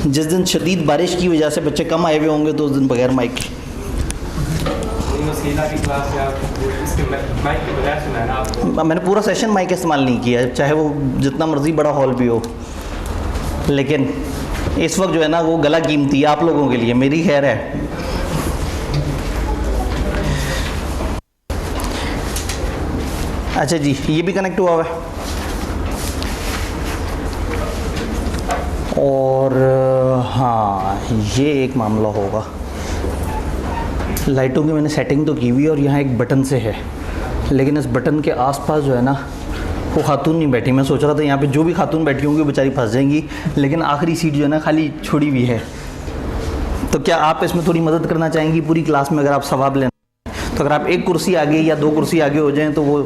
जिस दिन शदीद बारिश की वजह से बच्चे कम आए हुए होंगे तो उस दिन बगैर माइक के। मैंने पूरा सेशन माइक इस्तेमाल नहीं किया, चाहे वो जितना मर्जी बड़ा हॉल भी हो, लेकिन इस वक्त जो है ना वो गला कीमती है आप लोगों के लिए, मेरी खैर है। अच्छा जी, ये भी कनेक्ट हुआ हुआ है। और हाँ, ये एक मामला होगा, लाइटों की मैंने सेटिंग तो की हुई है और यहाँ एक बटन से है, लेकिन इस बटन के आसपास जो है ना वो खातून नहीं बैठी। मैं सोच रहा था यहाँ पे जो भी खातून बैठी होंगी बेचारी फंस जाएंगी, लेकिन आखिरी सीट जो है ना खाली छोड़ी हुई है। तो क्या आप इसमें थोड़ी मदद करना चाहेंगी पूरी क्लास में? अगर आप सवाब लेना तो अगर आप एक कुर्सी आगे या दो कुर्सी आगे हो जाएं तो वो,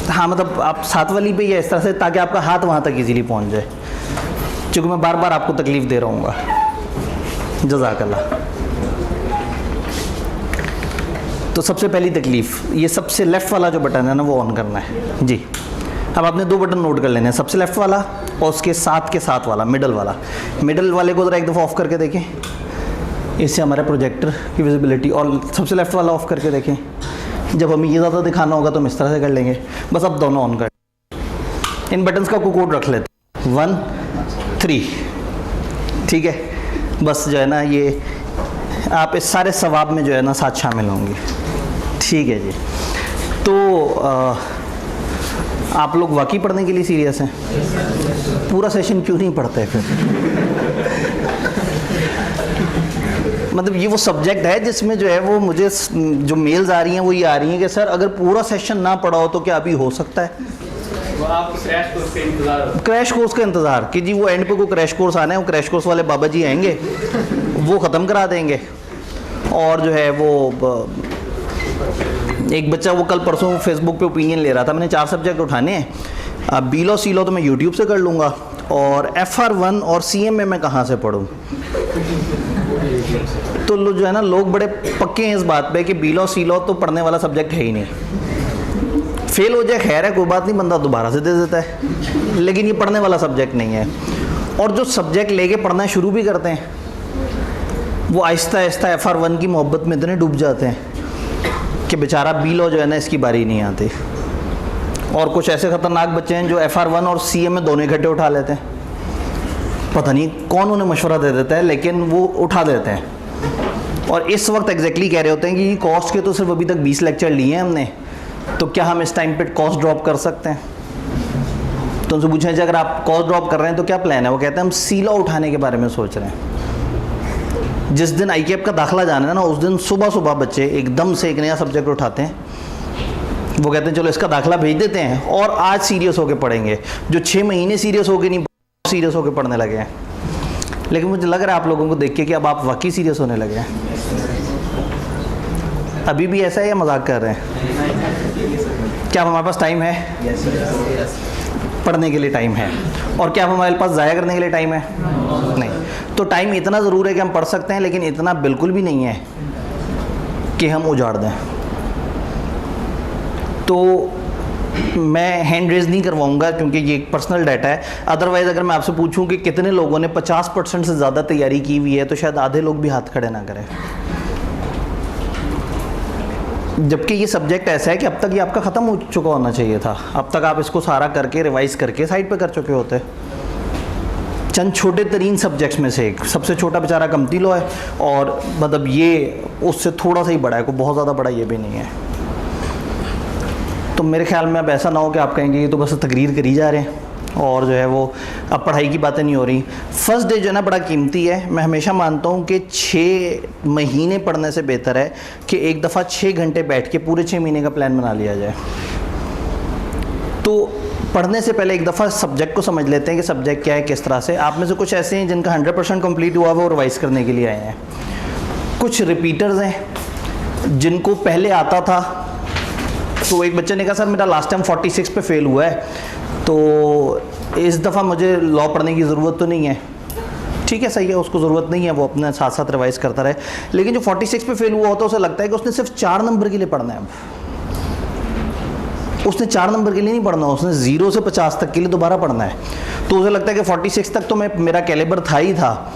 हाँ मतलब आप साथ वाली पे या इस तरह से, ताकि आपका हाथ वहाँ तक इजीली पहुँच जाए, क्योंकि मैं बार बार आपको तकलीफ़ दे रहा हूँ। जज़ाकल्लाह। तो सबसे पहली तकलीफ़, ये सबसे लेफ़्ट वाला जो बटन है ना वो ऑन करना है जी। अब आपने दो बटन नोट कर लेने हैं, सबसे लेफ़्ट वाला और उसके साथ के साथ वाला, मिडल वाला। मिडल वाले को ज़रा एक दफ़ा ऑफ़ करके देखें, इससे हमारे प्रोजेक्टर की विजिबिलिटी, और सबसे लेफ़्ट वाला ऑफ़ करके देखें। जब हमें ये ज़्यादा दिखाना होगा तो हम इस तरह से कर लेंगे। बस अब दोनों ऑन कर। इन बटन्स का कोड रख लेते हैं 1 3, ठीक है। बस जो है ना ये आप इस सारे सवाब में जो है ना साथ शामिल होंगे, ठीक है जी। तो आप लोग वाकई पढ़ने के लिए सीरियस हैं? पूरा सेशन क्यों नहीं पढ़ते फिर? मतलब ये वो सब्जेक्ट है जिसमें जो है वो मुझे जो मेल्स आ रही हैं वो ये आ रही हैं कि सर अगर पूरा सेशन ना पढ़ा हो तो क्या अभी हो सकता है? आपको क्रैश कोर्स का इंतज़ार कि जी वो एंड पे कोई क्रैश कोर्स आना है, वो क्रैश कोर्स वाले बाबा जी आएंगे, वो ख़त्म करा देंगे। और जो है वो एक बच्चा वो कल परसों फेसबुक पे ओपिनियन ले रहा था, मैंने 4 सब्जेक्ट उठाने हैं, अब बीलो सीलो तो मैं यूट्यूब से कर लूँगा, और FR1 और CMA मैं कहाँ से पढ़ूँ? तो जो है ना लोग बड़े पक्के हैं इस बात पे कि बीलो सीलो तो पढ़ने वाला सब्जेक्ट है ही नहीं। फेल हो जाए खैर है, कोई बात नहीं, बंदा दोबारा से दे देता है, लेकिन ये पढ़ने वाला सब्जेक्ट नहीं है। और जो सब्जेक्ट लेके पढ़ना शुरू भी करते हैं वो आहिस्ता आहिस्ता FR1 की मोहब्बत में इतने डूब जाते हैं कि बेचारा बीलो जो है ना इसकी बारी नहीं आती। और कुछ ऐसे ख़तरनाक बच्चे हैं जो FR1 और CMA दोनों इकट्ठे उठा लेते हैं, पता नहीं कौन उन्हें मशवरा दे देता है, लेकिन वो उठा देते हैं। और इस वक्त एग्जैक्टली कह रहे होते हैं कि कॉस्ट के तो सिर्फ अभी तक 20 लेक्चर लिए हैं हमने, तो क्या हम इस टाइम पे कॉस्ट ड्रॉप कर सकते हैं? तो उनसे पूछें अगर आप कॉस्ट ड्रॉप कर रहे हैं तो क्या प्लान है? वो कहते हैं हम सीलो उठाने के बारे में सोच रहे हैं। जिस दिन ICAP का दाखिला जाना है ना उस दिन सुबह सुबह बच्चे एकदम से एक नया सब्जेक्ट उठाते हैं, वो कहते हैं चलो इसका दाखिला भेज देते हैं और आज सीरियस होकर पढ़ेंगे। जो 6 महीने सीरियस होकर नहीं, सीरियस होकर पढ़ने लगे हैं। लेकिन मुझे लग रहा है आप लोगों को देख के कि अब आप वाकई सीरियस होने लगे हैं। अभी भी ऐसा है या मजाक कर रहे हैं? क्या हमारे पास टाइम है? पढ़ने के लिए टाइम है। और क्या हमारे पास ज़ाया करने के लिए टाइम है? नहीं। तो टाइम इतना ज़रूर है कि हम पढ़ सकते हैं, लेकिन इतना बिल्कुल भी नहीं है कि हम उजाड़ दें। तो मैं हैंड रेज नहीं करवाऊंगा क्योंकि ये एक पर्सनल डाटा है। अदरवाइज़ अगर मैं आपसे पूछूं कि कितने लोगों ने 50% से ज़्यादा तैयारी की हुई है तो शायद आधे लोग भी हाथ खड़े ना करें। जबकि ये सब्जेक्ट ऐसा है कि अब तक ये आपका ख़त्म हो चुका होना चाहिए था। अब तक आप इसको सारा करके रिवाइज़ करके साइड पे कर चुके होते। चंद छोटे तरीन सब्जेक्ट्स में से एक, सबसे छोटा बेचारा कमती लो है, और मतलब ये उससे थोड़ा सा ही बड़ा है, कोई बहुत ज़्यादा बड़ा ये भी नहीं है। तो मेरे ख्याल में अब ऐसा ना हो कि आप कहेंगे ये तो बस तकरीर करी जा रहे हैं और जो है वो अब पढ़ाई की बातें नहीं हो रही। फर्स्ट डे जो है ना बड़ा कीमती है। मैं हमेशा मानता हूँ कि 6 महीने पढ़ने से बेहतर है कि एक दफ़ा 6 घंटे बैठ के पूरे 6 महीने का प्लान बना लिया जाए। तो पढ़ने से पहले एक दफ़ा सब्जेक्ट को समझ लेते हैं कि सब्जेक्ट क्या है, किस तरह से। आप में से कुछ ऐसे हैं जिनका 100% कम्प्लीट हुआ वो रिवाइज़ करने के लिए आए हैं। कुछ रिपीटर्स हैं जिनको पहले आता था। तो एक बच्चे ने कहा सर मेरा लास्ट टाइम 46 पे फेल हुआ है, तो इस दफ़ा मुझे लॉ पढ़ने की ज़रूरत तो नहीं है। ठीक है, सही है, उसको ज़रूरत नहीं है, वो अपने साथ साथ रिवाइज़ करता रहे। लेकिन जो 46 पे फेल हुआ होता है उसे लगता है कि उसने सिर्फ 4 नंबर के लिए पढ़ना है। अब उसने 4 नंबर के लिए नहीं पढ़ना, उसने 0 से 50 तक के लिए दोबारा पढ़ना है। तो उसे लगता है कि 46 तक तो मेरा कैलिबर था ही था,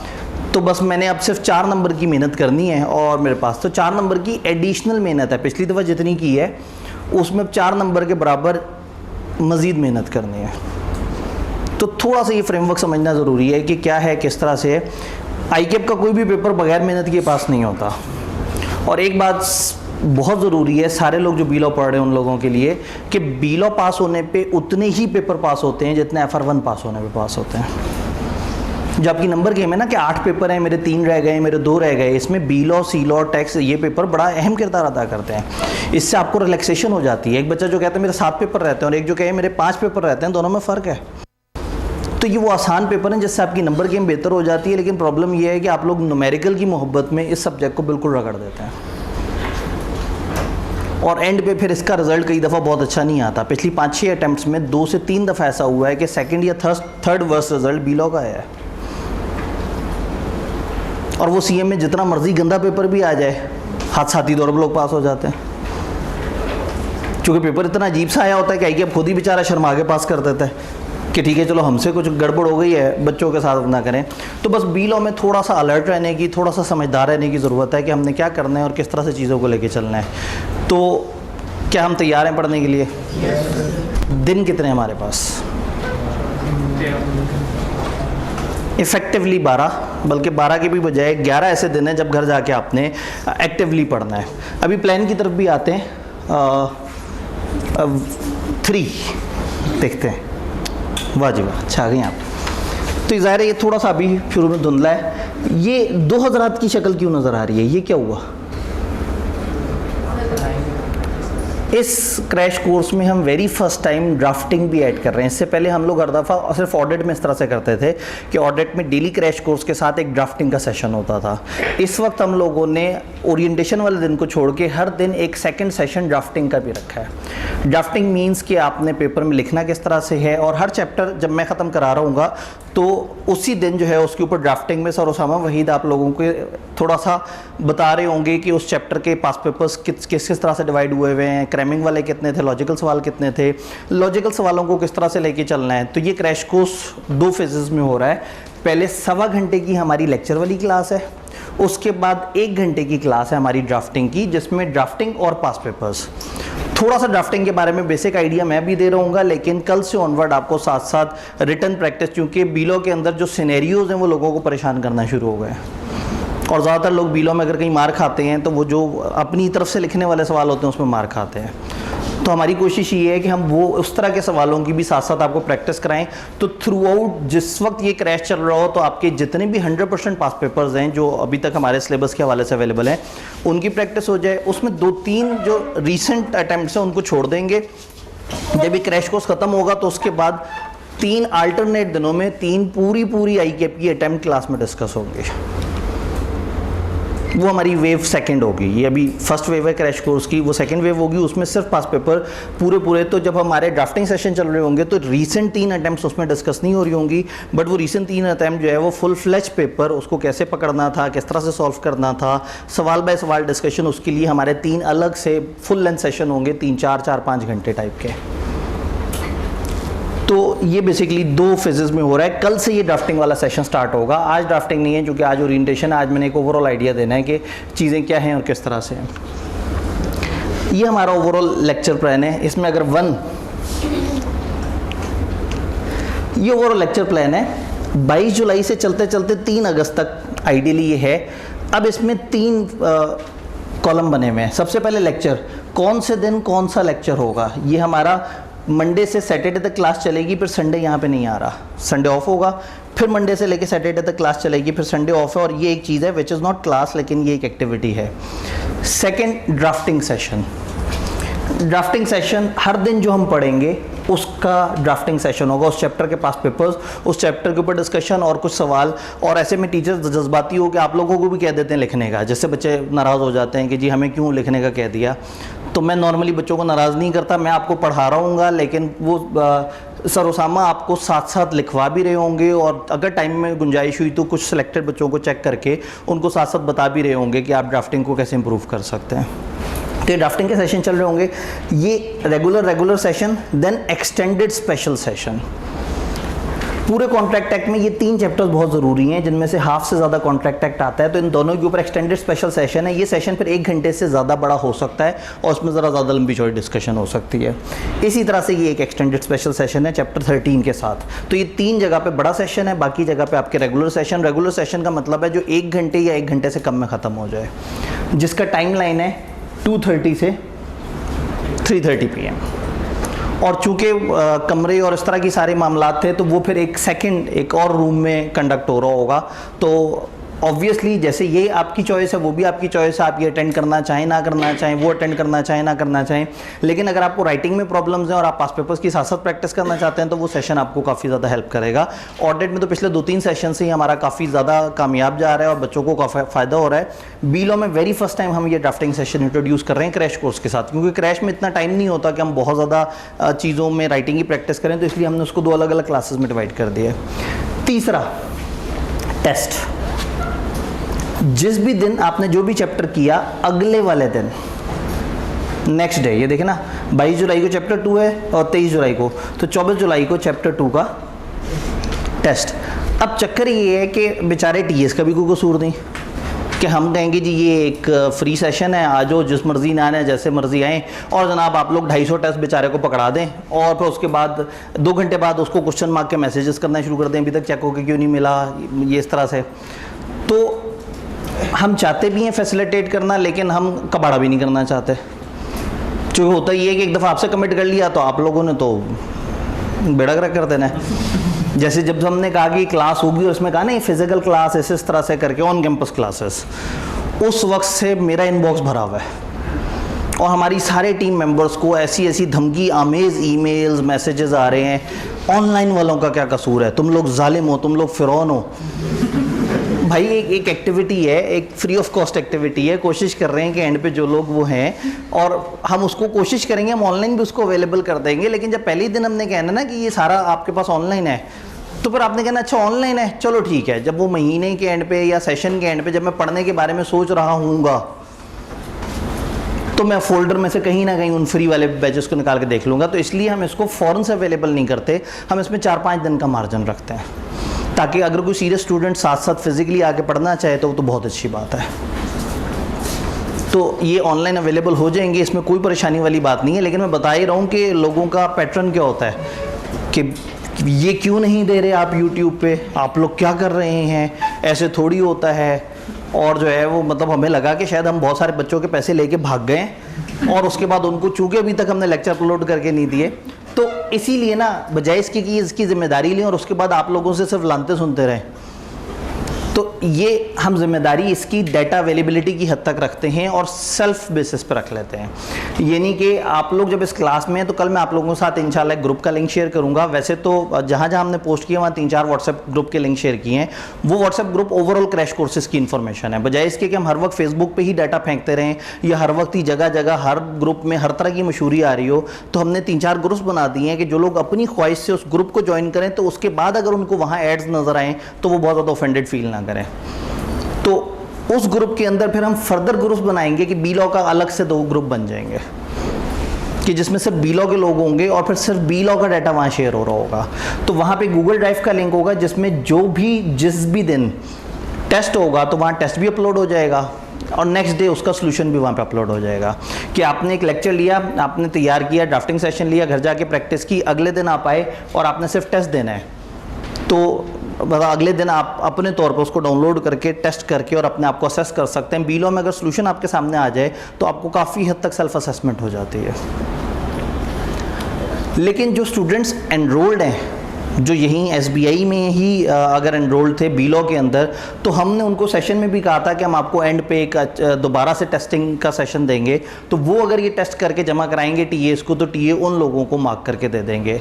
तो बस मैंने अब सिर्फ 4 नंबर की मेहनत करनी है और मेरे पास तो 4 नंबर की एडिशनल मेहनत है, पिछली दफ़ा जितनी की है उसमें 4 नंबर के बराबर मज़ीद मेहनत करनी है। तो थोड़ा सा ये फ्रेमवर्क समझना ज़रूरी है कि क्या है, किस तरह से है। ICAP का कोई भी पेपर बगैर मेहनत के पास नहीं होता। और एक बात बहुत ज़रूरी है सारे लोग जो बीलॉ पढ़ रहे हैं उन लोगों के लिए कि बीलॉ पास होने पे उतने ही पेपर पास होते हैं जितने FR1 पास होने पे पास होते हैं। जो आपकी नंबर गेम है ना कि 8 पेपर हैं, मेरे 3 रह गए, मेरे 2 रह गए, इसमें बीलॉ, सीलॉ, टैक्स ये पेपर बड़ा अहम किरदार अदा करते हैं। इससे आपको रिलैक्सेशन हो जाती है। एक बच्चा जो कहता है मेरे 7 पेपर रहते हैं और एक जो कहे मेरे 5 पेपर रहते हैं, दोनों में फ़र्क है। तो ये वो आसान पेपर हैं जिससे आपकी नंबर गेम बेहतर हो जाती है। लेकिन प्रॉब्लम ये है कि आप लोग न्यूमेरिकल की मोहब्बत में इस सब्जेक्ट को बिल्कुल रगड़ देते हैं और एंड पे फिर इसका रिजल्ट कई दफ़ा बहुत अच्छा नहीं आता। पिछली 5-6 अटैम्प्ट्स में 2 से 3 दफ़ा ऐसा हुआ है कि सेकंड या थर्ड वर्स्ट रिजल्ट बीलॉ का है। और वो CM में जितना मर्जी गंदा पेपर भी आ जाए, हाथ-साथी दौर लोग पास हो जाते हैं, क्योंकि पेपर इतना अजीब सा आया होता है कि ICAP खुद ही बेचारा शर्मा के पास कर देता है कि ठीक है चलो हमसे कुछ गड़बड़ हो गई है, बच्चों के साथ ना करें। तो बस बीलॉ में थोड़ा सा अलर्ट रहने की, थोड़ा सा समझदार रहने की ज़रूरत है कि हमने क्या करना है और किस तरह से चीज़ों को लेके चलना है। तो क्या हम तैयार हैं पढ़ने के लिए? दिन कितने हमारे पास? इफ़ेक्टिवली 12, बल्कि 12 के भी बजाय 11 ऐसे दिन हैं जब घर जाके आपने एक्टिवली पढ़ना है। अभी प्लान की तरफ भी आते हैं। 3 देखते हैं। वाह जी वाह, अच्छा आ गए आप। तो ज़ाहिर है ये थोड़ा सा अभी शुरू में धुंधला है। ये 2 हज़रात की शक्ल क्यों नज़र आ रही है? ये क्या हुआ? इस क्रैश कोर्स में हम वेरी फर्स्ट टाइम ड्राफ्टिंग भी ऐड कर रहे हैं। इससे पहले हम लोग हर दफ़ा सिर्फ ऑडिट में इस तरह से करते थे कि ऑडिट में डेली क्रैश कोर्स के साथ एक ड्राफ्टिंग का सेशन होता था। इस वक्त हम लोगों ने ओरिएंटेशन वाले दिन को छोड़ के हर दिन एक सेकंड सेशन ड्राफ्टिंग का भी रखा है। ड्राफ्टिंग मीन्स कि आपने पेपर में लिखना किस तरह से है, और हर चैप्टर जब मैं ख़त्म करा रहा हूँगा तो उसी दिन जो है उसके ऊपर ड्राफ्टिंग में सर उसामा वहीद आप लोगों को थोड़ा सा बता रहे होंगे कि उस चैप्टर के पास पेपर्स किस तरह से डिवाइड हुए हुए हैं, क्रैमिंग वाले कितने थे, लॉजिकल सवाल कितने थे, लॉजिकल सवालों को किस तरह से लेके चलना है। तो ये क्रैश कोर्स 2 फेजेस में हो रहा है। पहले 1.25 घंटे की हमारी लेक्चर वाली क्लास है, उसके बाद 1 घंटे की क्लास है हमारी ड्राफ्टिंग की, जिसमें ड्राफ्टिंग और पास पेपर्स। थोड़ा सा ड्राफ्टिंग के बारे में बेसिक आइडिया मैं भी दे रहूँगा, लेकिन कल से ऑनवर्ड आपको साथ साथ रिटन प्रैक्टिस, क्योंकि बीलॉ के अंदर जो सिनेरियोज हैं वो लोगों को परेशान करना शुरू हो गए और ज़्यादातर लोग बीलॉ में अगर कहीं मार खाते हैं तो वो जो अपनी तरफ से लिखने वाले सवाल होते हैं उसमें मार खाते हैं। तो हमारी कोशिश ये है कि हम वो उस तरह के सवालों की भी साथ साथ आपको प्रैक्टिस कराएं। तो थ्रू आउट जिस वक्त ये क्रैश चल रहा हो तो आपके जितने भी 100% पास पेपर्स हैं जो अभी तक हमारे सिलेबस के हवाले से अवेलेबल हैं उनकी प्रैक्टिस हो जाए। उसमें 2-3 जो रीसेंट अटैम्प्ट्स हैं उनको छोड़ देंगे। जब ये क्रैश कोर्स ख़त्म होगा तो उसके बाद 3 अल्टरनेट दिनों में 3 पूरी ICAP की अटैम्प्ट क्लास में डिस्कस होंगे। वो हमारी वेव सेकंड होगी। ये अभी फर्स्ट वेव है क्रैश कोर्स की, वो सेकंड वेव होगी, उसमें सिर्फ पास पेपर पूरे। तो जब हमारे ड्राफ्टिंग सेशन चल रहे होंगे तो रीसेंट 3 अटैम्प्ट्स उसमें डिस्कस नहीं हो रही होंगी, बट वो रीसेंट 3 अटैम्प्ट जो है वो फुल फ्लैश पेपर, उसको कैसे पकड़ना था, किस तरह से सॉल्व करना था, सवाल बाय सवाल डिस्कशन, उसके लिए हमारे 3 अलग से फुल लेंथ सेशन होंगे, 3-4-5 घंटे टाइप के। तो ये बेसिकली 2 फेजेस में हो रहा है। कल से ये ड्राफ्टिंग वाला सेशन स्टार्ट होगा। आज ड्राफ्टिंग नहीं है क्योंकि आज ओरिएंटेशन है। आज मैंने एक ओवरऑल आइडिया देना है कि चीज़ें क्या हैं और किस तरह से हैं। ये हमारा ओवरऑल लेक्चर प्लान है। इसमें अगर ये ओवरऑल लेक्चर प्लान है 22 जुलाई से चलते चलते 3 अगस्त तक आइडियली ये है। अब इसमें 3 कॉलम बने हुए हैं। सबसे पहले लेक्चर, कौन से दिन कौन सा लेक्चर होगा। ये हमारा मंडे से सैटरडे तक क्लास चलेगी, फिर संडे यहाँ पे नहीं आ रहा, संडे ऑफ होगा। फिर मंडे से लेके सैटरडे तक क्लास चलेगी, फिर संडे ऑफ है। और ये एक चीज़ है विच इज़ नॉट क्लास, लेकिन ये एक एक्टिविटी है। Second, drafting session. Drafting session हर दिन जो हम पढ़ेंगे उसका ड्राफ्टिंग सेशन होगा। उस चैप्टर के पास पेपर्स, उस चैप्टर के ऊपर डिस्कशन और कुछ सवाल। और ऐसे में टीचर्स जज्बाती हो कि आप लोगों को भी कह देते हैं लिखने का, जिससे बच्चे नाराज़ हो जाते हैं कि जी हमें क्यों लिखने का कह दिया। तो मैं नॉर्मली बच्चों को नाराज़ नहीं करता, मैं आपको पढ़ा रहा हूँगा, लेकिन वो सर उसामा आपको साथ साथ लिखवा भी रहे होंगे और अगर टाइम में गुंजाइश हुई तो कुछ सिलेक्टेड बच्चों को चेक करके उनको साथ साथ बता भी रहे होंगे कि आप ड्राफ्टिंग को कैसे इम्प्रूव कर सकते हैं। तो ये ड्राफ्टिंग के सेशन चल रहे होंगे, ये regular session, then extended special session. पूरे कॉन्ट्रैक्ट एक्ट में ये 3 चैप्टर्स बहुत ज़रूरी हैं, जिनमें से हाफ से ज़्यादा कॉन्ट्रैक्ट एक्ट आता है, तो इन दोनों के ऊपर एक्सटेंडेड स्पेशल सेशन है। ये सेशन फिर 1 घंटे से ज़्यादा बड़ा हो सकता है और उसमें ज़रा ज़्यादा लंबी चौड़ी डिस्कशन हो सकती है। इसी तरह से ये एक एक्सटेंडेड स्पेशल सेशन है चैप्टर 13 के साथ। तो ये 3 जगह पे बड़ा सेशन है, बाकी जगह पे आपके रेगुलर सेशन का मतलब है जो 1 घंटे या 1 घंटे से कम में ख़त्म हो जाए, जिसका टाइम लाइन है 2:30 से 3:30 PM। और चूँकि कमरे और इस तरह की सारे मामलात थे, तो वो फिर एक और रूम में कंडक्ट हो रहा होगा। तो ऑब्वियसली जैसे ये आपकी चॉइस है, वो भी आपकी चॉइस है, आप ये अटेंड करना चाहें ना करना चाहें, वो अटेंड करना चाहें ना करना चाहें। लेकिन अगर आपको राइटिंग में प्रॉब्लम्स हैं और आप पास पेपर्स की साथ साथ प्रैक्टिस करना चाहते हैं, तो वो सेशन आपको काफ़ी ज़्यादा हेल्प करेगा। ऑडिट में तो पिछले 2-3 सेशन से ही हमारा काफ़ी ज़्यादा कामयाब जा रहा है और बच्चों को काफ़ी फ़ायदा हो रहा है। बीलॉ में वेरी फर्स्ट टाइम हम ये ड्राफ्टिंग सेशन इंट्रोड्यूस कर रहे हैं क्रैश कोर्स के साथ, क्योंकि क्रैश में इतना टाइम नहीं होता कि हम बहुत ज़्यादा चीज़ों में राइटिंग की प्रैक्टिस करें, तो इसलिए हमने उसको 2 अलग-अलग क्लासेस में डिवाइड कर दिया है। तीसरा, टेस्ट। जिस भी दिन आपने जो भी चैप्टर किया, अगले वाले दिन नेक्स्ट डे, ये देखें ना, 22 जुलाई को चैप्टर 2 है और 23 जुलाई को, तो 24 जुलाई को चैप्टर 2 का टेस्ट। अब चक्कर ये है कि बेचारे टीएस का भी कोई कसूर नहीं कि हम कहेंगे जी ये एक फ्री सेशन है, आ जाओ जिस मर्जी ना आए, जैसे मर्जी आएँ, और जनाब आप लोग 250 टेस्ट बेचारे को पकड़ा दें और फिर उसके बाद 2 घंटे बाद उसको क्वेश्चन मार्क के मैसेजेस करना शुरू कर दें, अभी तक चेक होकर क्यों नहीं मिला, ये इस तरह से। तो हम चाहते भी हैं फैसिलिटेट करना, लेकिन हम कबाड़ा भी नहीं करना चाहते। जो होता ही है कि एक दफ़ा आपसे कमिट कर लिया तो आप लोगों ने तो बेड़ा गर्क कर देना है। जैसे जब हमने कहा कि क्लास होगी और उसमें कहा ना ये फिजिकल क्लास इस तरह से करके ऑन कैंपस क्लासेस, उस वक्त से मेरा इनबॉक्स भरा हुआ है और हमारी सारे टीम मेंबर्स को ऐसी धमकी आमेज ईमेल्स मैसेजेस आ रहे हैं, ऑनलाइन वालों का क्या कसूर है, तुम लोग जालिम हो, तुम लोग फिरौन हो। भाई एक एक्टिविटी है, एक फ्री ऑफ कॉस्ट एक्टिविटी है, कोशिश कर रहे हैं कि एंड पे जो लोग वो हैं, और हम उसको कोशिश करेंगे, हम ऑनलाइन भी उसको अवेलेबल कर देंगे। लेकिन जब पहले ही दिन हमने कहना ना कि ये सारा आपके पास ऑनलाइन है, तो फिर आपने कहना अच्छा ऑनलाइन है, चलो ठीक है। जब वो महीने के एंड पे या सेशन के एंड पे जब मैं पढ़ने के बारे में सोच रहा हूँगा, तो मैं फोल्डर में से कहीं ना कहीं उन फ्री वाले बैचेस को निकाल के देख लूँगा। तो इसलिए हम इसको फ़ौरन से अवेलेबल नहीं करते, हम इसमें 4-5 दिन का मार्जिन रखते हैं, ताकि अगर कोई सीरियस स्टूडेंट साथ साथ फिजिकली आके पढ़ना चाहे तो बहुत अच्छी बात है। तो ये ऑनलाइन अवेलेबल हो जाएंगे, इसमें कोई परेशानी वाली बात नहीं है। लेकिन मैं बता ही रहा हूँ कि लोगों का पैटर्न क्या होता है कि ये क्यों नहीं दे रहे आप यूट्यूब पे, आप लोग क्या कर रहे हैं, ऐसे थोड़ी होता है। और जो है वो मतलब हमें लगा कि शायद हम बहुत सारे बच्चों के पैसे लेके भाग गए और उसके बाद उनको चूँकि अभी तक हमने लेक्चर अपलोड करके नहीं दिए, तो इसीलिए ना बजाय इसकी कि इसकी जिम्मेदारी लें और उसके बाद आप लोगों से सिर्फ लानते सुनते रहें, तो ये हम जिम्मेदारी इसकी डाटा अवेलेबिलिटी की हद तक रखते हैं और सेल्फ बेसिस पर रख लेते हैं। यानी कि आप लोग जब इस क्लास में हैं तो कल मैं आप लोगों के साथ इंशाल्लाह एक ग्रुप का लिंक शेयर करूंगा। वैसे तो जहाँ जहाँ हमने पोस्ट किया वहाँ 3-4 व्हाट्सएप ग्रुप के लिंक शेयर किए हैं। वो WhatsApp group overall crash courses की इन्फॉर्मेशन है, बजाय इसके कि हम हर वक्त फेसबुक पर ही डाटा फेंकते रहें या हर वक्त ही जगह जगह हर ग्रुप में हर तरह की मशहूरी आ रही हो। तो हमने 3-4 ग्रुप्स बना दिए हैं कि जो लोग अपनी ख्वाहिश से उस ग्रुप को ज्वाइन करें, तो उसके बाद अगर उनको वहाँ एड्स नज़र आएँ तो वो बहुत ज़्यादा ऑफेंडेड फील ना करें। तो उस ग्रुप के अंदर फिर हम फर्दर ग्रुप्स बनाएंगे कि बीलॉ का अलग से 2 ग्रुप बन जाएंगे कि जिसमें सिर्फ बीलॉ के लोग होंगे और फिर सिर्फ बीलॉ का डाटा वहाँ शेयर हो रहा होगा। तो वहाँ पे गूगल ड्राइव का लिंक होगा जिसमें जिस भी दिन टेस्ट होगा तो वहाँ टेस्ट भी अपलोड हो जाएगा और नेक्स्ट डे उसका सोल्यूशन भी वहाँ पे अपलोड हो जाएगा कि आपने एक लेक्चर लिया, आपने तैयार किया, ड्राफ्टिंग सेशन लिया, घर जाके प्रैक्टिस की, अगले दिन आप आए और आपने सिर्फ टेस्ट देना है, तो अगले दिन आप अपने तौर पर उसको डाउनलोड करके टेस्ट करके और अपने आप को असेस कर सकते हैं। बीलॉ में अगर सोल्यूशन आपके सामने आ जाए तो आपको काफ़ी हद तक सेल्फ असेसमेंट हो जाती है। लेकिन जो स्टूडेंट्स एनरोल्ड हैं, जो यहीं एसबीआई में ही अगर एनरोल्ड थे बीलॉ के अंदर, तो हमने उनको सेशन में भी कहा था कि हम आपको एंड पे एक दोबारा से टेस्टिंग का सेशन देंगे, तो वो अगर ये टेस्ट करके जमा कराएंगे टीएस को, तो टीए उन लोगों को मार्क करके दे देंगे।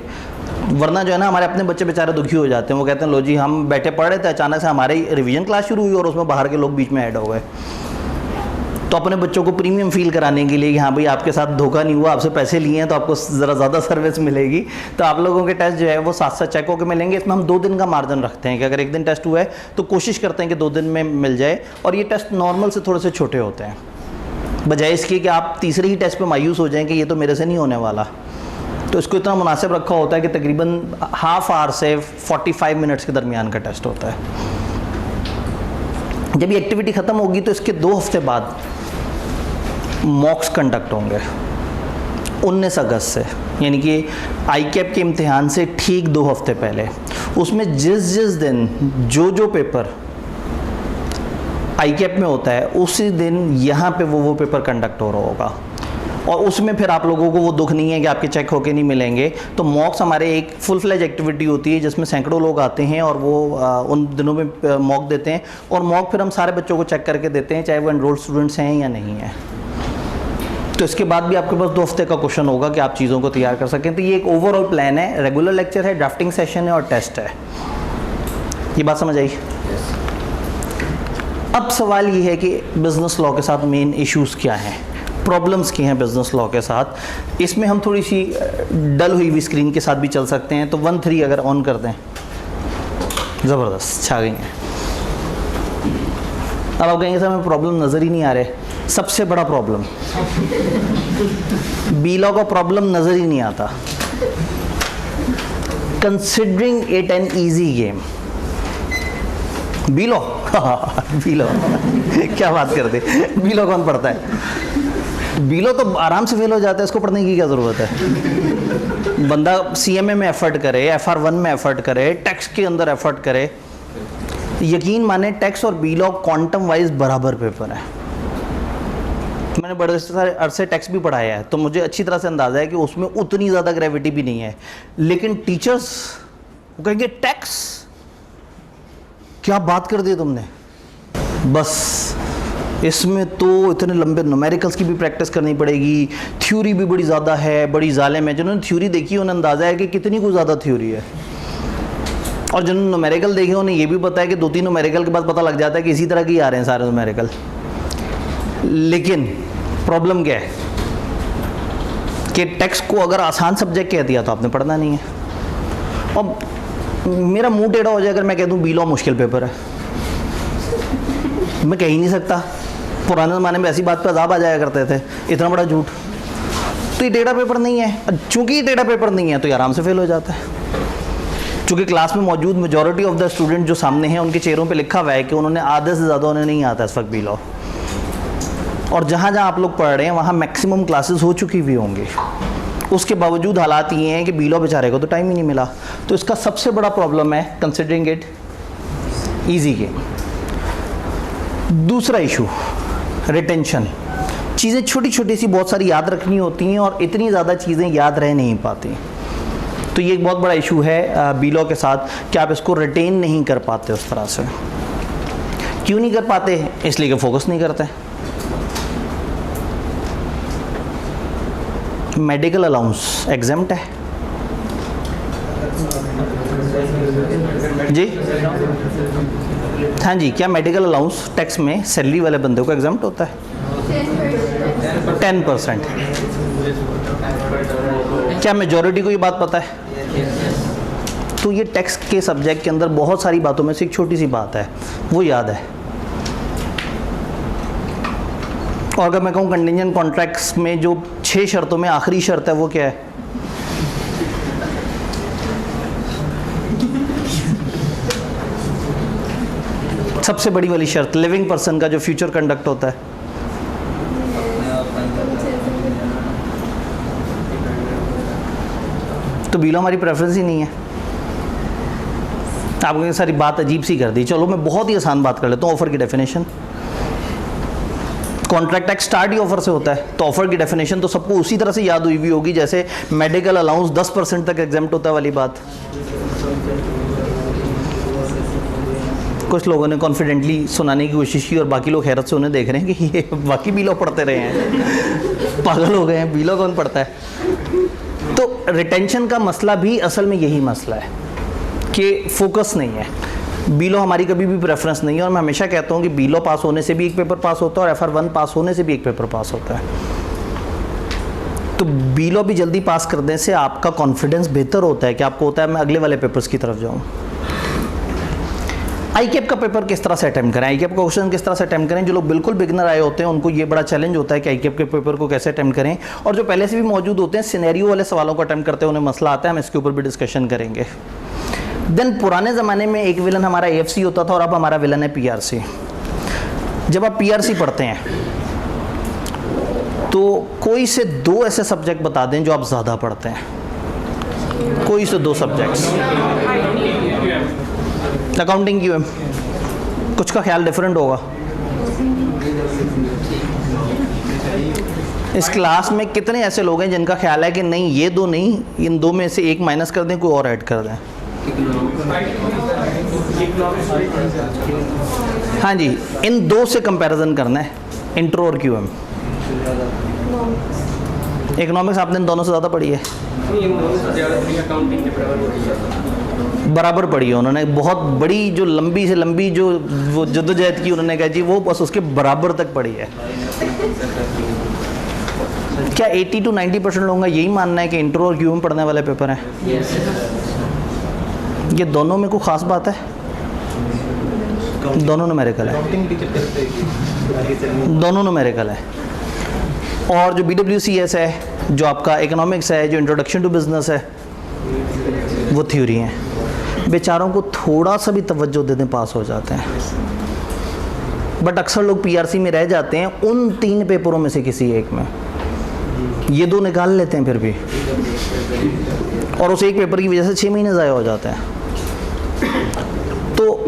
वरना जो है ना हमारे अपने बच्चे बेचारे दुखी हो जाते हैं, वो कहते हैं लो जी हम बैठे पढ़ रहे थे, अचानक से हमारी रिवीजन क्लास शुरू हुई और उसमें बाहर के लोग बीच में ऐड हो गए। तो अपने बच्चों को प्रीमियम फील कराने के लिए कि हाँ भाई आपके साथ धोखा नहीं हुआ, आपसे पैसे लिए हैं तो आपको ज़रा ज़्यादा सर्विस मिलेगी, तो आप लोगों के टेस्ट जो है वो 7-7 चेक होकर मिलेंगे। इसमें हम 2 दिन का मार्जिन रखते हैं कि अगर एक दिन टेस्ट हुआ है तो कोशिश करते हैं कि 2 दिन में मिल जाए, और ये टेस्ट नॉर्मल से थोड़े से छोटे होते हैं। बजाय इसके कि आप तीसरे ही टेस्ट पे मायूस हो जाएं कि ये तो मेरे से नहीं होने वाला। तो इसको इतना मुनासिब रखा होता है कि तकरीबन हाफ आवर से 45 मिनट्स के दरमियान का टेस्ट होता है। जब ये एक्टिविटी ख़त्म होगी तो इसके 2 हफ्ते बाद मॉक्स कंडक्ट होंगे 19 अगस्त से, यानी कि ICAP के इम्तिहान से ठीक 2 हफ्ते पहले। उसमें जिस दिन जो पेपर ICAP में होता है उसी दिन यहाँ पे वो पेपर कंडक्ट हो रहा होगा, और उसमें फिर आप लोगों को वो दुख नहीं है कि आपके चेक होके नहीं मिलेंगे। तो मॉक्स हमारे एक फुल फ्लेज एक्टिविटी होती है जिसमें सैकड़ों लोग आते हैं और वो उन दिनों में मॉक देते हैं, और मॉक फिर हम सारे बच्चों को चेक करके देते हैं, चाहे वो एनरोल्ड स्टूडेंट्स हैं या नहीं है। तो इसके बाद भी आपके पास 2 हफ्ते का क्वेश्चन होगा कि आप चीज़ों को तैयार कर सकें। तो ये एक ओवरऑल प्लान है, रेगुलर लेक्चर है, ड्राफ्टिंग सेशन है और टेस्ट है। ये बात समझ आई? अब सवाल ये है कि बिज़नेस लॉ के साथ मेन इश्यूज़ क्या हैं, प्रॉब्लम्स की हैं बिज़नेस लॉ के साथ। इसमें हम थोड़ी सी डल हुई हुई स्क्रीन के साथ भी चल सकते हैं। तो 1-3 अगर ऑन कर दें, ज़बरदस्त छा गई हैं। अब आप कहेंगे सर हमें प्रॉब्लम नज़र ही नहीं आ रहे। सबसे बड़ा प्रॉब्लम बी लॉ का प्रॉब्लम नज़र ही नहीं आता। Considering it an easy game, B law B law क्या बात करते, बी लॉ कौन पढ़ता है? बी लॉ तो आराम से फेल हो जाता है, इसको पढ़ने की क्या ज़रूरत है? बंदा CMA में एफर्ट करे, FR1 में एफर्ट करे, टैक्स के अंदर एफर्ट करे। यकीन माने टैक्स और बी लॉ क्वांटम वाइज बराबर पेपर है। मैंने बड़े सारे अरसे टैक्स भी पढ़ाया है, तो मुझे अच्छी तरह से अंदाज़ा है कि उसमें उतनी ज़्यादा ग्रेविटी भी नहीं है। लेकिन टीचर्स कहेंगे टैक्स क्या बात कर दी तुमने, बस इसमें तो इतने लंबे न्यूमेरिकल्स की भी प्रैक्टिस करनी पड़ेगी, थ्योरी भी बड़ी ज़्यादा है, बड़ी जालिम है। जिन्होंने थ्योरी देखी उन्हें अंदाज़ा है कि कितनी कुछ ज़्यादा थ्योरी है, और जिन्होंने न्यूमेरिकल देखे उन्हें ये भी पता है कि 2-3 न्यूमेरिकल के बाद पता लग जाता है कि इसी तरह के ही आ रहे हैं सारे न्यूमेरिकल। लेकिन प्रॉब्लम क्या है कि टैक्स को अगर आसान सब्जेक्ट कह दिया तो आपने पढ़ना नहीं है। और मेरा मुंह टेढ़ा हो जाए अगर मैं कह दूं बी लॉ मुश्किल पेपर है, मैं कह ही नहीं सकता। पुराने ज़माने में ऐसी बात पे अज़ाब आ जाया करते थे, इतना बड़ा झूठ। तो ये टेढ़ा पेपर नहीं है, चूँकि ये टेढ़ा पेपर नहीं है तो ये आराम से फेल हो जाता है। चूँकि क्लास में मौजूद मेजॉरिटी ऑफ द स्टूडेंट जो सामने हैं उनके चेहरों पे लिखा हुआ है कि उन्होंने आधे से ज़्यादा उन्हें नहीं आता इस वक्त बी लॉ, और जहाँ जहाँ आप लोग पढ़ रहे हैं वहाँ मैक्सिमम क्लासेस हो चुकी हुई होंगी। उसके बावजूद हालात ये हैं कि बी लॉ बेचारे को तो टाइम ही नहीं मिला। तो इसका सबसे बड़ा प्रॉब्लम है कंसिडरिंग इट ईजी गेम। दूसरा इशू रिटेंशन। चीज़ें छोटी छोटी सी बहुत सारी याद रखनी होती हैं और इतनी ज़्यादा चीज़ें याद रह नहीं पाती। तो ये एक बहुत बड़ा इशू है बी लॉ के साथ कि आप इसको रिटेन नहीं कर पाते उस तरह से। क्यों नहीं कर पाते? इसलिए कि फोकस नहीं करते। मेडिकल अलाउंस एग्जेम्प्ट है जी? हाँ जी, क्या मेडिकल अलाउंस टैक्स में सैलरी वाले बंदे को एग्जेम्प्ट होता है? 10%। क्या मेजॉरिटी को ये बात पता है? तो ये टैक्स के सब्जेक्ट के अंदर बहुत सारी बातों में से एक छोटी सी बात है, वो याद है। और अगर मैं कहूँ कंटिजेंट कॉन्ट्रैक्ट्स में जो 6 शर्तों में आखिरी शर्त है वो क्या है? सबसे बड़ी वाली शर्त, लिविंग पर्सन का जो फ्यूचर कंडक्ट होता है। तो बी लॉ हमारी प्रेफरेंस ही नहीं है। आपको ये सारी बात अजीब सी कर दी। चलो मैं बहुत ही आसान बात कर लेता हूँ, ऑफर की डेफिनेशन। कॉन्ट्रैक्ट टैक्स स्टार्ट ही ऑफर से होता है, तो ऑफर की डेफिनेशन तो सबको उसी तरह से याद हुई हुई होगी जैसे मेडिकल अलाउंस 10% तक एग्जेम्प्ट होता है वाली बात। कुछ लोगों ने कॉन्फिडेंटली सुनाने की कोशिश की और बाकी लोग हैरत से उन्हें देख रहे हैं कि ये बाकी बी लॉ पढ़ते रहे हैं, पागल हो गए हैं, बी लॉ कौन पढ़ता है। तो रिटेंशन का मसला भी असल में यही मसला है कि फोकस नहीं है। बी लॉ हमारी कभी भी प्रेफरेंस नहीं है, और मैं हमेशा कहता हूँ कि बी लॉ पास होने से भी एक पेपर पास होता है और FR1 पास होने से भी एक पेपर पास होता है। तो बी लॉ भी जल्दी पास करने से आपका कॉन्फिडेंस बेहतर होता है कि आपको होता है मैं अगले वाले पेपर्स की तरफ जाऊँ। आई कैप का पेपर किस तरह से अटेम्प्ट करें, आई कैप का क्वेश्चन किस तरह से अटेम्प्ट करें। जो लोग बिल्कुल बिगनर आए होते हैं उनको ये बड़ा चैलेंज होता है कि आई कैप के पेपर को कैसे अटेम्प्ट करें, और जो पहले से भी मौजूद होते हैं सिनेरियो वाले सवालों को अटेम्प्ट करते हैं उन्हें मसला आता है, हम इसके ऊपर भी डिस्कशन करेंगे। देन पुराने ज़माने में एक विलन हमारा AFC होता था और अब हमारा विलन है PRC। जब आप PRC पढ़ते हैं तो कोई से 2 ऐसे सब्जेक्ट बता दें जो आप ज़्यादा पढ़ते हैं, कोई से 2 सब्जेक्ट्स। अकाउंटिंग QM, कुछ का ख्याल डिफरेंट होगा। इस क्लास में कितने ऐसे लोग हैं जिनका ख्याल है कि नहीं ये 2 नहीं, इन 2 में से एक माइनस कर दें, कोई और ऐड कर दें। हाँ जी, इन 2 से कंपैरिजन करना है, इंट्रो और QM। इकोनॉमिक्स आपने इन दोनों से ज़्यादा पढ़ी है? बराबर पढ़ी है उन्होंने, बहुत बड़ी जो लंबी से लंबी जो वो जद्दोजहद की उन्होंने कहा जी वो बस उसके बराबर तक पढ़ी है। क्या 80 to 90% लोगों का यही मानना है कि इंट्रो और QM पढ़ने वाले पेपर हैं? ये दोनों में कोई ख़ास बात है? दोनों न्यूमेरिकल है, दोनों न्यूमेरिकल है। और जो BWCS है, जो आपका इकोनॉमिक्स है, जो इंट्रोडक्शन टू बिजनेस है, वो थ्योरी है। बेचारों को थोड़ा सा भी तवज्जो दे दें पास हो जाते हैं, बट अक्सर लोग PRC में रह जाते हैं उन 3 पेपरों में से किसी एक में, ये 2 निकाल लेते हैं फिर भी, और उस एक पेपर की वजह से 6 महीने ज़ाया हो जाते हैं। तो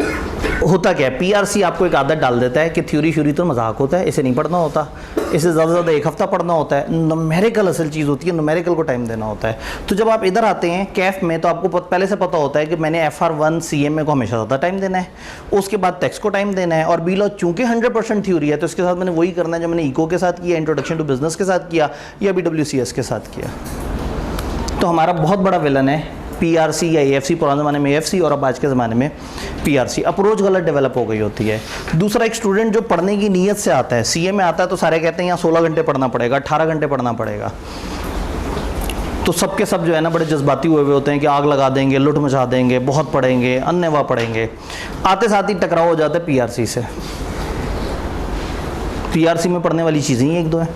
होता क्या है, PRC आपको एक आदत डाल देता है कि थ्योरी तो मजाक होता है, इसे नहीं पढ़ना होता, इसे ज़्यादा से ज़्यादा 1 हफ्ता पढ़ना होता है। न्यूमेरिकल असल चीज़ होती है, न्यूमेरिकल को टाइम देना होता है। तो जब आप इधर आते हैं कैफ में तो आपको पहले से पता होता है कि मैंने FR1 CMA को हमेशा ज़्यादा टाइम देना है, उसके बाद टेक्स्ट को टाइम देना है, और B-Law चूँकि 100% थ्योरी है तो इसके साथ मैंने वही करना है जो मैंने इको के साथ किया, इंट्रोडक्शन टू बिजनेस के साथ किया, या BWCS के साथ किया। तो हमारा बहुत बड़ा विलन है PRC या AFC, पुराने ज़माने में AFC और अब आज के ज़माने में PRC। अप्रोच गलत डेवलप हो गई होती है। दूसरा, एक स्टूडेंट जो पढ़ने की नीयत से आता है, CA में आता है तो सारे कहते हैं यहाँ 16 घंटे पढ़ना पड़ेगा, 18 घंटे पढ़ना पड़ेगा, तो सबके सब जो है ना बड़े जज्बाती हुए होते हैं कि आग लगा देंगे, लुट मचा देंगे, बहुत पढ़ेंगे, अन्यवा पढ़ेंगे। आते साथ ही टकराव हो जाता है PRC से। PRC में पढ़ने वाली चीज़ें ही 1-2 हैं,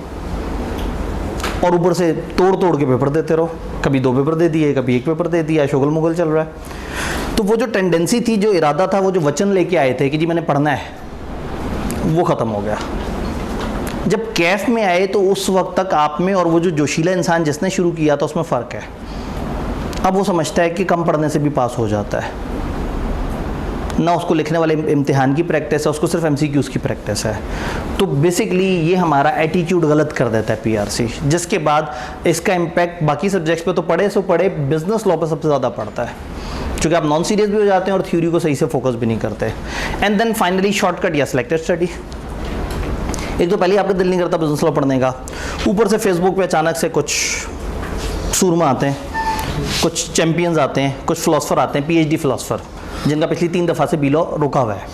और ऊपर से तोड़ के पेपर देते रहो, कभी 2 पेपर दे दिए, कभी 1 पेपर दे दिया, शुगल मुगल चल रहा है। तो वो जो टेंडेंसी थी, जो इरादा था, वो जो वचन लेके आए थे कि जी मैंने पढ़ना है, वो ख़त्म हो गया। जब कैफ में आए तो उस वक्त तक आप में और वो जो जोशीला इंसान जिसने शुरू किया था उसमें फ़र्क है। अब वो समझता है कि कम पढ़ने से भी पास हो जाता है, ना उसको लिखने वाले इम्तिहान की प्रैक्टिस है, उसको सिर्फ MCQs की प्रैक्टिस है। तो बेसिकली ये हमारा एटीट्यूड गलत कर देता है PRC, जिसके बाद इसका इम्पैक्ट बाकी सब्जेक्ट्स पे तो पढ़े सो पढ़े, बिजनेस लॉ पे सबसे ज़्यादा पड़ता है, क्योंकि आप नॉन सीरियस भी हो जाते हैं और थ्योरी को सही से फोकस भी नहीं करते। एंड देन फाइनली शॉर्टकट या सिलेक्टेड स्टडी। एक तो पहले आपका दिल नहीं करता बिजनेस लॉ पढ़ने का, ऊपर से फेसबुक पे अचानक से कुछ सूरमा आते हैं, कुछ चैम्पियंस आते हैं, कुछ फिलोसफर आते हैं, PhD फिलोसफर, जिनका पिछली 3 दफ़ा से B-Law रुका हुआ है।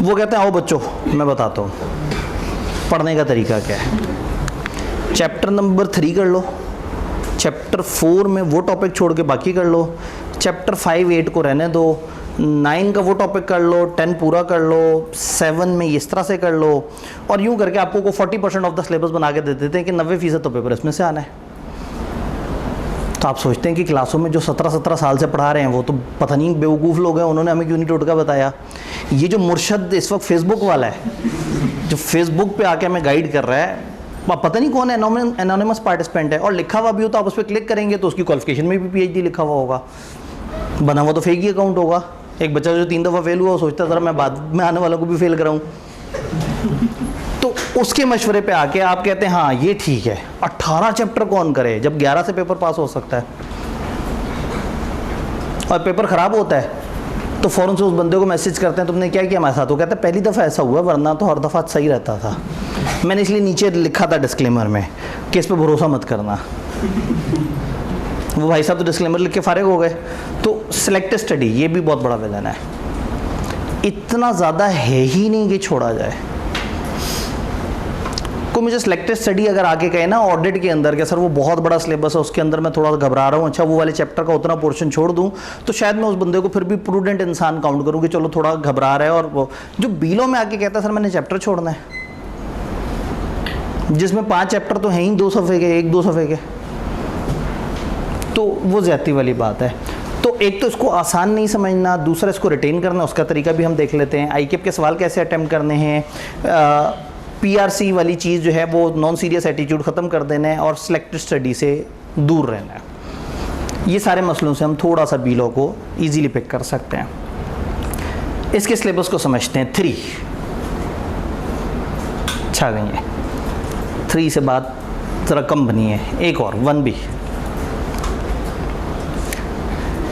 वो कहते हैं आओ बच्चों मैं बताता हूँ पढ़ने का तरीका क्या है। चैप्टर नंबर 3 कर लो, चैप्टर 4 में वो टॉपिक छोड़ के बाकी कर लो, चैप्टर 5, 8 को रहने दो, 9 का वो टॉपिक कर लो, 10 पूरा कर लो, 7 में इस तरह से कर लो, और यूँ करके आपको को 40% ऑफ द सिलेबस बना के दे देते हैं कि 90% तो पेपर इसमें से आना है। तो आप सोचते हैं कि क्लासों में जो 17 साल से पढ़ा रहे हैं वो तो पता नहीं बेवकूफ़ लोग हैं, उन्होंने हमें क्यों नहीं टोटका बताया। ये जो मुर्शद इस वक्त फेसबुक वाला है, जो फेसबुक पे आके हमें गाइड कर रहा है, पता नहीं कौन एनोनिमस पार्टिसिपेंट है, और लिखा हुआ भी हो तो आप उस पर क्लिक करेंगे तो उसकी क्वालिफिकेशन में भी PhD लिखा हुआ होगा, बना हुआ तो फेक ही अकाउंट होगा। एक बच्चा जो 3 दफ़ा फेल हुआ वो सोचता ज़रा मैं बाद में आने वालों को भी फेल कराऊँ, तो उसके मशवरे पे आके आप कहते हैं हाँ ये ठीक है, 18 चैप्टर कौन करे जब 11 से पेपर पास हो सकता है। और पेपर ख़राब होता है तो फ़ौरन से उस बंदे को मैसेज करते हैं तुमने क्या किया हमारे साथ, वो कहता है पहली दफ़ा ऐसा हुआ वरना तो हर दफ़ा सही रहता था। मैंने इसलिए नीचे लिखा था डिस्क्लेमर में कि इस पर भरोसा मत करना। वो भाई साहब तो डिस्क्लेमर लिख के फारिग हो गए। तो सिलेक्टेड स्टडी ये भी बहुत बड़ा विलन है, इतना ज़्यादा है ही नहीं कि छोड़ा जाए। कोई मुझे सिलेक्टेड स्टडी अगर आके कहे ना ऑडिट के अंदर कि सर वो बहुत बड़ा सिलेबस है, उसके अंदर मैं थोड़ा घबरा रहा हूँ, अच्छा वो वाले चैप्टर का उतना पोर्शन छोड़ दूँ, तो शायद मैं उस बंदे को फिर भी प्रूडेंट इंसान काउंट करूँ कि चलो थोड़ा घबरा रहा है। और वो जो बीलो में आके कहता है सर मैंने चैप्टर छोड़ना है, जिसमें 5 चैप्टर तो हैं ही 2 सफ़े के, 1-2 सफ़े के, तो वो ज़्यादती वाली बात है। तो एक तो इसको आसान नहीं समझना, दूसरा इसको रिटेन करना, उसका तरीका भी हम देख लेते हैं। आईकेप के सवाल कैसे अटैम्प्ट करने हैं, पीआरसी वाली चीज़ जो है वो नॉन सीरियस एटीट्यूड ख़त्म कर देना है और सिलेक्टेड स्टडी से दूर रहना है। ये सारे मसलों से हम थोड़ा सा बीलो को ईजीली पिक कर सकते हैं। इसके सिलेबस को समझते हैं। 3 छा गई है, 3 से बात ज़रा कम बनी है। एक और 1B।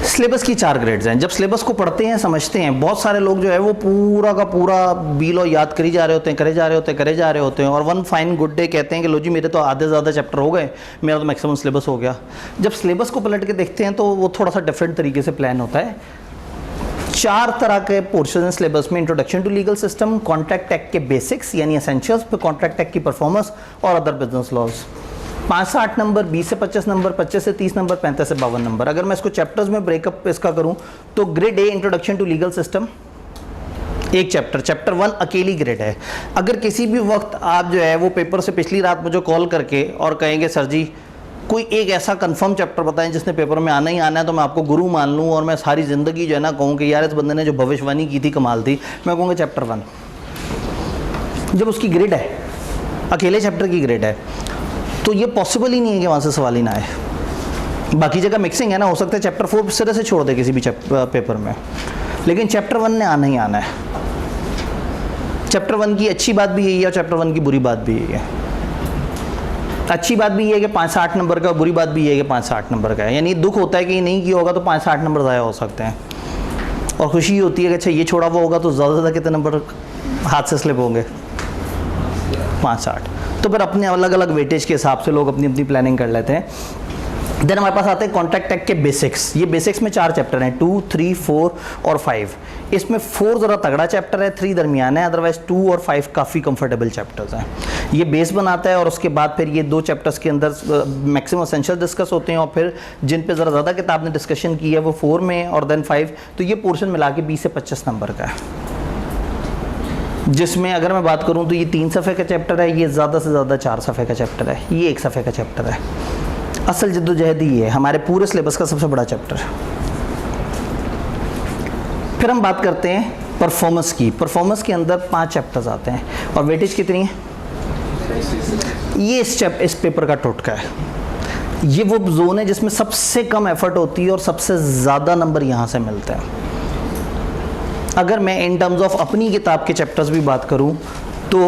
सिलेबस की 4 ग्रेड्स हैं। जब सिलेबस को पढ़ते हैं समझते हैं, बहुत सारे लोग जो है वो पूरा का पूरा बीलो याद करी जा रहे होते हैं, करे जा रहे होते हैं और वन फाइन गुड डे कहते हैं कि लो जी मेरे तो आधे ज़्यादा चैप्टर हो गए, मेरा तो मैक्सिमम सिलेबस हो गया। जब सिलेबस को पलट के देखते हैं तो वो थोड़ा सा डिफरेंट तरीके से प्लान होता है। 4 तरह के पोर्शन हैं सिलेबस में। Introduction to legal system, contract act के बेसिक्स यानी एसेंशियल्स, फिर कॉन्ट्रैक्ट एक्ट की परफॉर्मेंस और अदर बिजनेस लॉज। 5 से 8 नंबर, 20 से 25 नंबर, 25 से 30 नंबर, 35 से 52 नंबर। अगर मैं इसको चैप्टर्स में ब्रेकअप इसका करूं तो grade A introduction to legal system, एक चैप्टर 1 अकेली ग्रेड है। अगर किसी भी वक्त आप जो है वो पेपर से पिछली रात मुझे कॉल करके और कहेंगे सर जी कोई एक ऐसा कंफर्म चैप्टर बताएं जिसने पेपर में आना ही आना है, तो मैं आपको गुरु मान लूँ और मैं सारी ज़िंदगी जो है ना कहूँ कि यार इस बंदे ने जो भविष्यवाणी की थी कमाल थी, मैं कहूँगा चैप्टर 1। जब उसकी ग्रेड है, अकेले चैप्टर की ग्रेड है, तो ये पॉसिबल ही नहीं है कि वहाँ से सवाल ही ना आए। बाकी जगह मिक्सिंग है ना, हो सकता है चैप्टर 4 सिरे से छोड़ दे किसी भी पेपर में, लेकिन चैप्टर 1 ने आना ही आना है। चैप्टर 1 की अच्छी बात भी यही है और चैप्टर 1 की बुरी बात भी यही है। अच्छी बात भी ये है कि 5 से 8 नंबर का, बुरी बात भी ये है कि 5 से 8 नंबर का है। यानी दुख होता है कि नहीं किया होगा तो 5 से 8 नंबर ज़ाया हो सकते हैं, और खुशी होती है कि अच्छा ये छोड़ा हुआ होगा तो ज़्यादा से ज़्यादा कितने नंबर हाथ से स्लिप होंगे, 5 से 8। तो फिर अपने अलग अलग वेटेज के हिसाब से लोग अपनी अपनी प्लानिंग कर लेते हैं। देन हमारे पास आते हैं कॉन्ट्रैक्ट एक्ट के बेसिक्स। ये बेसिक्स में 4 चैप्टर हैं, 2, 3, 4 और 5। इसमें 4 ज़रा तगड़ा चैप्टर है, 3 दरमियान है, अदरवाइज 2 और 5 काफ़ी कंफर्टेबल चैप्टर्स हैं। ये बेस बनाता है और उसके बाद फिर ये 2 चैप्टर्स के अंदर मैक्सिमम एसेंशियल डिस्कस होते हैं और फिर जिन पे ज़रा ज़्यादा किताब ने डिस्कशन की है वो 4 में और देन 5। तो ये पोर्शन मिला के 20 से 25 नंबर का है, जिसमें अगर मैं बात करूं तो ये 3 सफ़े का चैप्टर है, ये ज़्यादा से ज़्यादा 4 सफ़े का चैप्टर है, ये 1 सफ़े का चैप्टर है। असल जद्दोजहद ही है हमारे पूरे सिलेबस का सबसे बड़ा चैप्टर। फिर हम बात करते हैं परफॉर्मेंस की। परफॉर्मेंस के अंदर 5 चैप्टर्स आते हैं और वेटेज कितनी है? ये इस पेपर का टोटका है। ये वो जोन है जिसमें सबसे कम एफर्ट होती है और सबसे ज़्यादा नंबर यहाँ से मिलते हैं। अगर मैं इन टर्म्स ऑफ अपनी किताब के चैप्टर्स भी बात करूं तो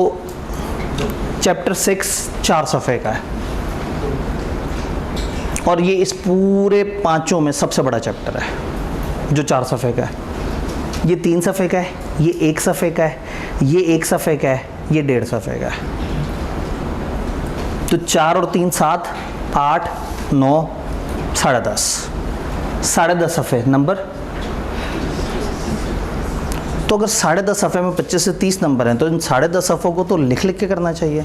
चैप्टर 6 4 सफ़े का है और ये इस पूरे 5 में सबसे बड़ा चैप्टर है जो 4 सफ़े का है। ये 3 सफ़े का है, ये 1 सफ़े का है, ये 1 सफ़े का है, ये 1.5 सफ़े का है। तो 4 और 3 7, 8, 9, 10.5 सफ़े नंबर। तो अगर 10.5 सफ़े में 25 से 30 नंबर हैं तो इन 10.5 सफ़ों को तो लिख के करना चाहिए,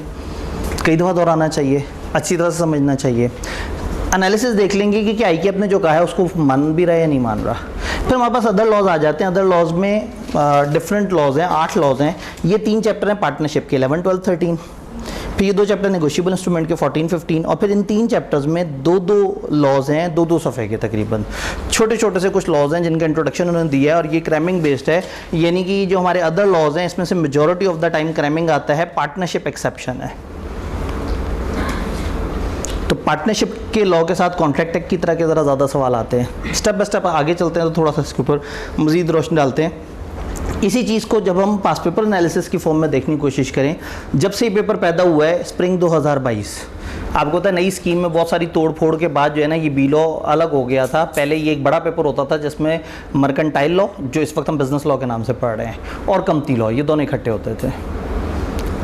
कई दफ़ा दोहराना चाहिए, अच्छी तरह से समझना चाहिए। एनालिसिस देख लेंगे कि आईकेप ने जो कहा है उसको मान भी रहा है या नहीं मान रहा। फिर हमारे पास अदर लॉज आ जाते हैं। अदर लॉज में डिफरेंट लॉज हैं, 8 लॉज हैं। ये 3 चैप्टर हैं पार्टनरशिप के, 11, 12, 13। फिर ये 2 चैप्टर नेगोशिएबल इंस्ट्रूमेंट के, 14, 15। और फिर इन 3 चैप्टर्स में 2 लॉज हैं, 2 सफ़े के तकरीबन। छोटे छोटे से कुछ लॉज हैं जिनका इंट्रोडक्शन उन्होंने दिया है और ये क्रैमिंग बेस्ड है। यानी कि जो हमारे अदर लॉज हैं इसमें से majority of the time cramming आता है, पार्टनरशिप एक्सेप्शन है। तो पार्टनरशिप के लॉ के साथ कॉन्ट्रैक्ट एक्ट की तरह के ज़रा ज़्यादा सवाल आते हैं। स्टेप बाय स्टेप आगे चलते हैं तो थोड़ा सा इसके ऊपर मज़ीद रोशनी डालते हैं। इसी चीज़ को जब हम पास पेपर एनालिसिस की फॉर्म में देखने की कोशिश करें, जब से ये पेपर पैदा हुआ है स्प्रिंग 2022, आपको पता है नई स्कीम में बहुत सारी तोड़ फोड़ के बाद जो है ना ये बी लॉ अलग हो गया था। पहले ये एक बड़ा पेपर होता था जिसमें मर्केंटाइल लॉ, जो इस वक्त हम बिजनेस लॉ के नाम से पढ़ रहे हैं, और कमती लॉ, ये दोनों इकट्ठे होते थे।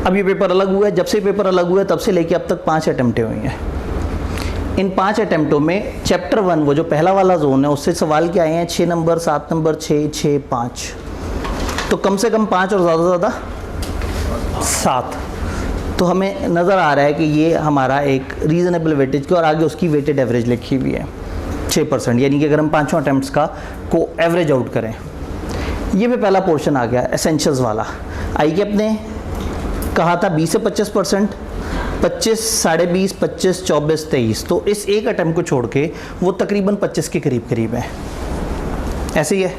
अब ये पेपर अलग हुआ है। जब से पेपर अलग हुआ है तब से लेके अब तक 5 अटैम्प्टें हुई हैं। इन 5 अटैम्प्टों में चैप्टर 1 वो जो पहला वाला जोन है उससे सवाल क्या आए हैं? 6 नंबर, 7 नंबर, 6, 6, 5। तो कम से कम 5 और ज़्यादा से ज़्यादा 7। तो हमें नज़र आ रहा है कि ये हमारा एक रीज़नेबल वेटेज का और आगे उसकी वेटेड एवरेज लिखी हुई है 6%, यानी कि अगर हम 5 अटैम्प्ट्स का को एवरेज आउट करें। ये भी पहला पोर्शन आ गया एसेंशियल्स वाला। आई कि अपने कहा था 20 से 25%, 25, 20.5, 25, 24, 23, तो इस एक अटैम्प्ट को छोड़ के वो तकरीबन 25 के करीब करीब है। ऐसे ही है।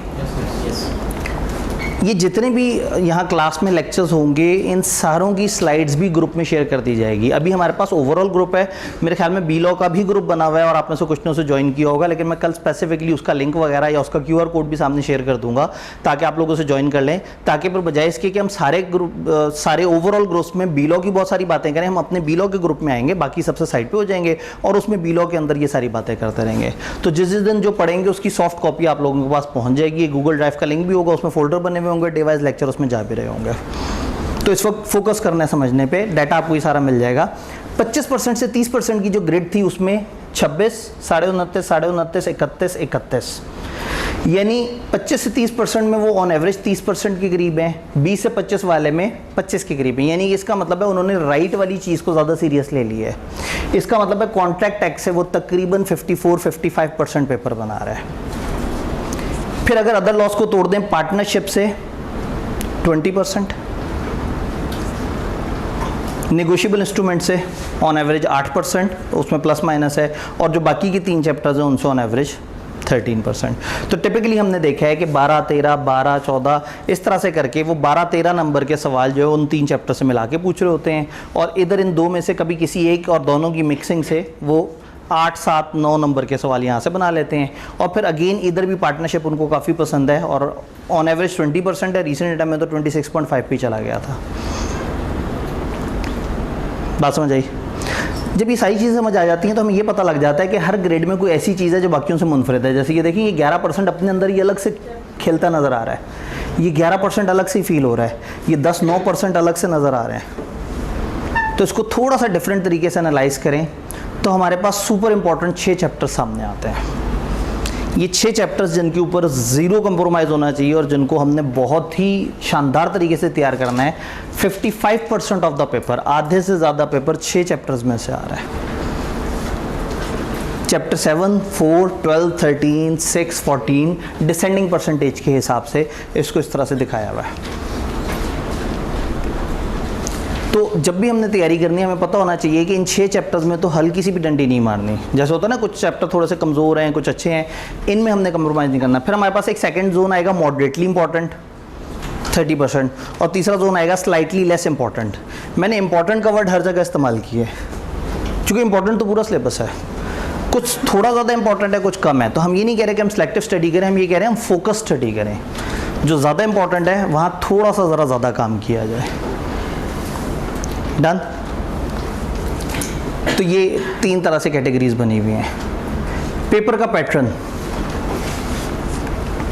ये जितने भी यहाँ क्लास में लेक्चर्स होंगे इन सारों की स्लाइड्स भी ग्रुप में शेयर कर दी जाएगी। अभी हमारे पास ओवरऑल ग्रुप है, मेरे ख्याल में बी लॉ का भी ग्रुप बना हुआ है और आप में से कुछ ने उसे ज्वाइन किया होगा, लेकिन मैं कल स्पेसिफिकली उसका लिंक वगैरह या उसका QR कोड भी सामने शेयर कर दूंगा ताकि आप लोग उसे ज्वाइन कर लें, ताकि फिर बजाय इसके कि हम सारे ग्रुप सारे ओवरऑल ग्रुप्स में बी लॉ की बहुत सारी बातें करें, हम अपने बी लॉ के ग्रुप में आएंगे, बाकी सबसे साइड पर हो जाएंगे और उसमें बी लॉ के अंदर ये सारी बातें करते रहेंगे। तो जिस दिन जो पढ़ेंगे उसकी सॉफ्ट कॉपी आप लोगों के पास पहुँच जाएगी। गूगल ड्राइव का लिंक भी होगा, उसमें फोल्डर बने हुए होंगे, डिवाइस लेक्चर उसमें जा भी रहे होंगे। तो इस वक्त फोकस करना है समझने पे, डाटा आपको ये सारा मिल जाएगा। 25% से 30% की जो ग्रिड थी उसमें 26, 29.5, 29.5, 31, 31, यानी 25 से 30% में वो ऑन एवरेज 30% के करीब हैं, 20 से 25 वाले में 25 के करीब हैं। यानी इसका मतलब है उन्होंने राइट वाली चीज़ को ज़्यादा सीरियस ले ली है। इसका मतलब है कॉन्ट्रैक्ट टैक्स से वो तकरीबन 54-55% पेपर बना रहा है। फिर अगर अदर लॉस को तोड़ दें, पार्टनरशिप से 20%, नेगोशिएबल इंस्ट्रूमेंट से ऑन एवरेज 8%, उसमें प्लस माइनस है, और जो बाकी की 3 चैप्टर्स हैं उनसे ऑन एवरेज 13%। तो टिपिकली हमने देखा है कि 12, 13, 12, 14 इस तरह से करके वो 12, 13 नंबर के सवाल जो है उन 3 चैप्टर से मिला के पूछ रहे होते हैं, और इधर इन दो में से कभी किसी एक और दोनों की मिक्सिंग से वो 8, 7, 9 नंबर के सवाल यहाँ से बना लेते हैं। और फिर अगेन इधर भी पार्टनरशिप उनको काफ़ी पसंद है और ऑन एवरेज 20% है। रिसेंट डेटा में तो 26.5 पे चला गया था। बात समझ आई? जब ये सारी चीज़ें समझ आ जाती हैं तो हमें ये पता लग जाता है कि हर ग्रेड में कोई ऐसी चीज़ है जो बाकियों से मुनफरिद है। जैसे ये देखिए, ये 11% अपने अंदर ये अलग से खेलता नज़र आ रहा है, ये 11% अलग से फील हो रहा है, ये 10-9% अलग से नज़र आ रहे हैं। तो इसको थोड़ा सा डिफरेंट तरीके से एनालाइज करें तो हमारे पास सुपर इंपॉर्टेंट 6 चैप्टर्स सामने आते हैं। ये 6 चैप्टर्स जिनके ऊपर ज़ीरो कंप्रोमाइज़ होना चाहिए और जिनको हमने बहुत ही शानदार तरीके से तैयार करना है। 55% ऑफ द पेपर, आधे से ज़्यादा पेपर 6 चैप्टर्स में से आ रहा है। चैप्टर 7, 4, 12, 13, 6, 14 डिसेंडिंग परसेंटेज के हिसाब से इसको इस तरह से दिखाया हुआ है। तो जब भी हमने तैयारी करनी है हमें पता होना चाहिए कि इन 6 चैप्टर्स में तो हल्की सी भी डंडी नहीं मारनी। जैसे होता है ना, कुछ चैप्टर थोड़े से कमज़ोर हैं, कुछ अच्छे हैं, इनमें हमने कंप्रोमाइज़ नहीं करना। फिर हमारे पास एक सेकंड जोन आएगा मॉडरेटली इंपॉर्टेंट 30%, और तीसरा जोन आएगा स्लाइटली लेस इंपॉर्टेंट। मैंने इंपॉर्टेंट का वर्ड हर जगह इस्तेमाल किया है क्योंकि इंपॉर्टेंट तो पूरा सिलेबस है, कुछ थोड़ा ज़्यादा इंपॉर्टेंट है, कुछ कम है। तो हम ये नहीं कह रहे कि हम सिलेक्टिव स्टडी करें, हम ये कह रहे हैं हम फोकस स्टडी करें। जो ज़्यादा इंपॉर्टेंट है वहाँ थोड़ा सा ज़रा ज़्यादा काम किया जाए। डन? तो ये 3 तरह से कैटेगरीज बनी हुई हैं। पेपर का पैटर्न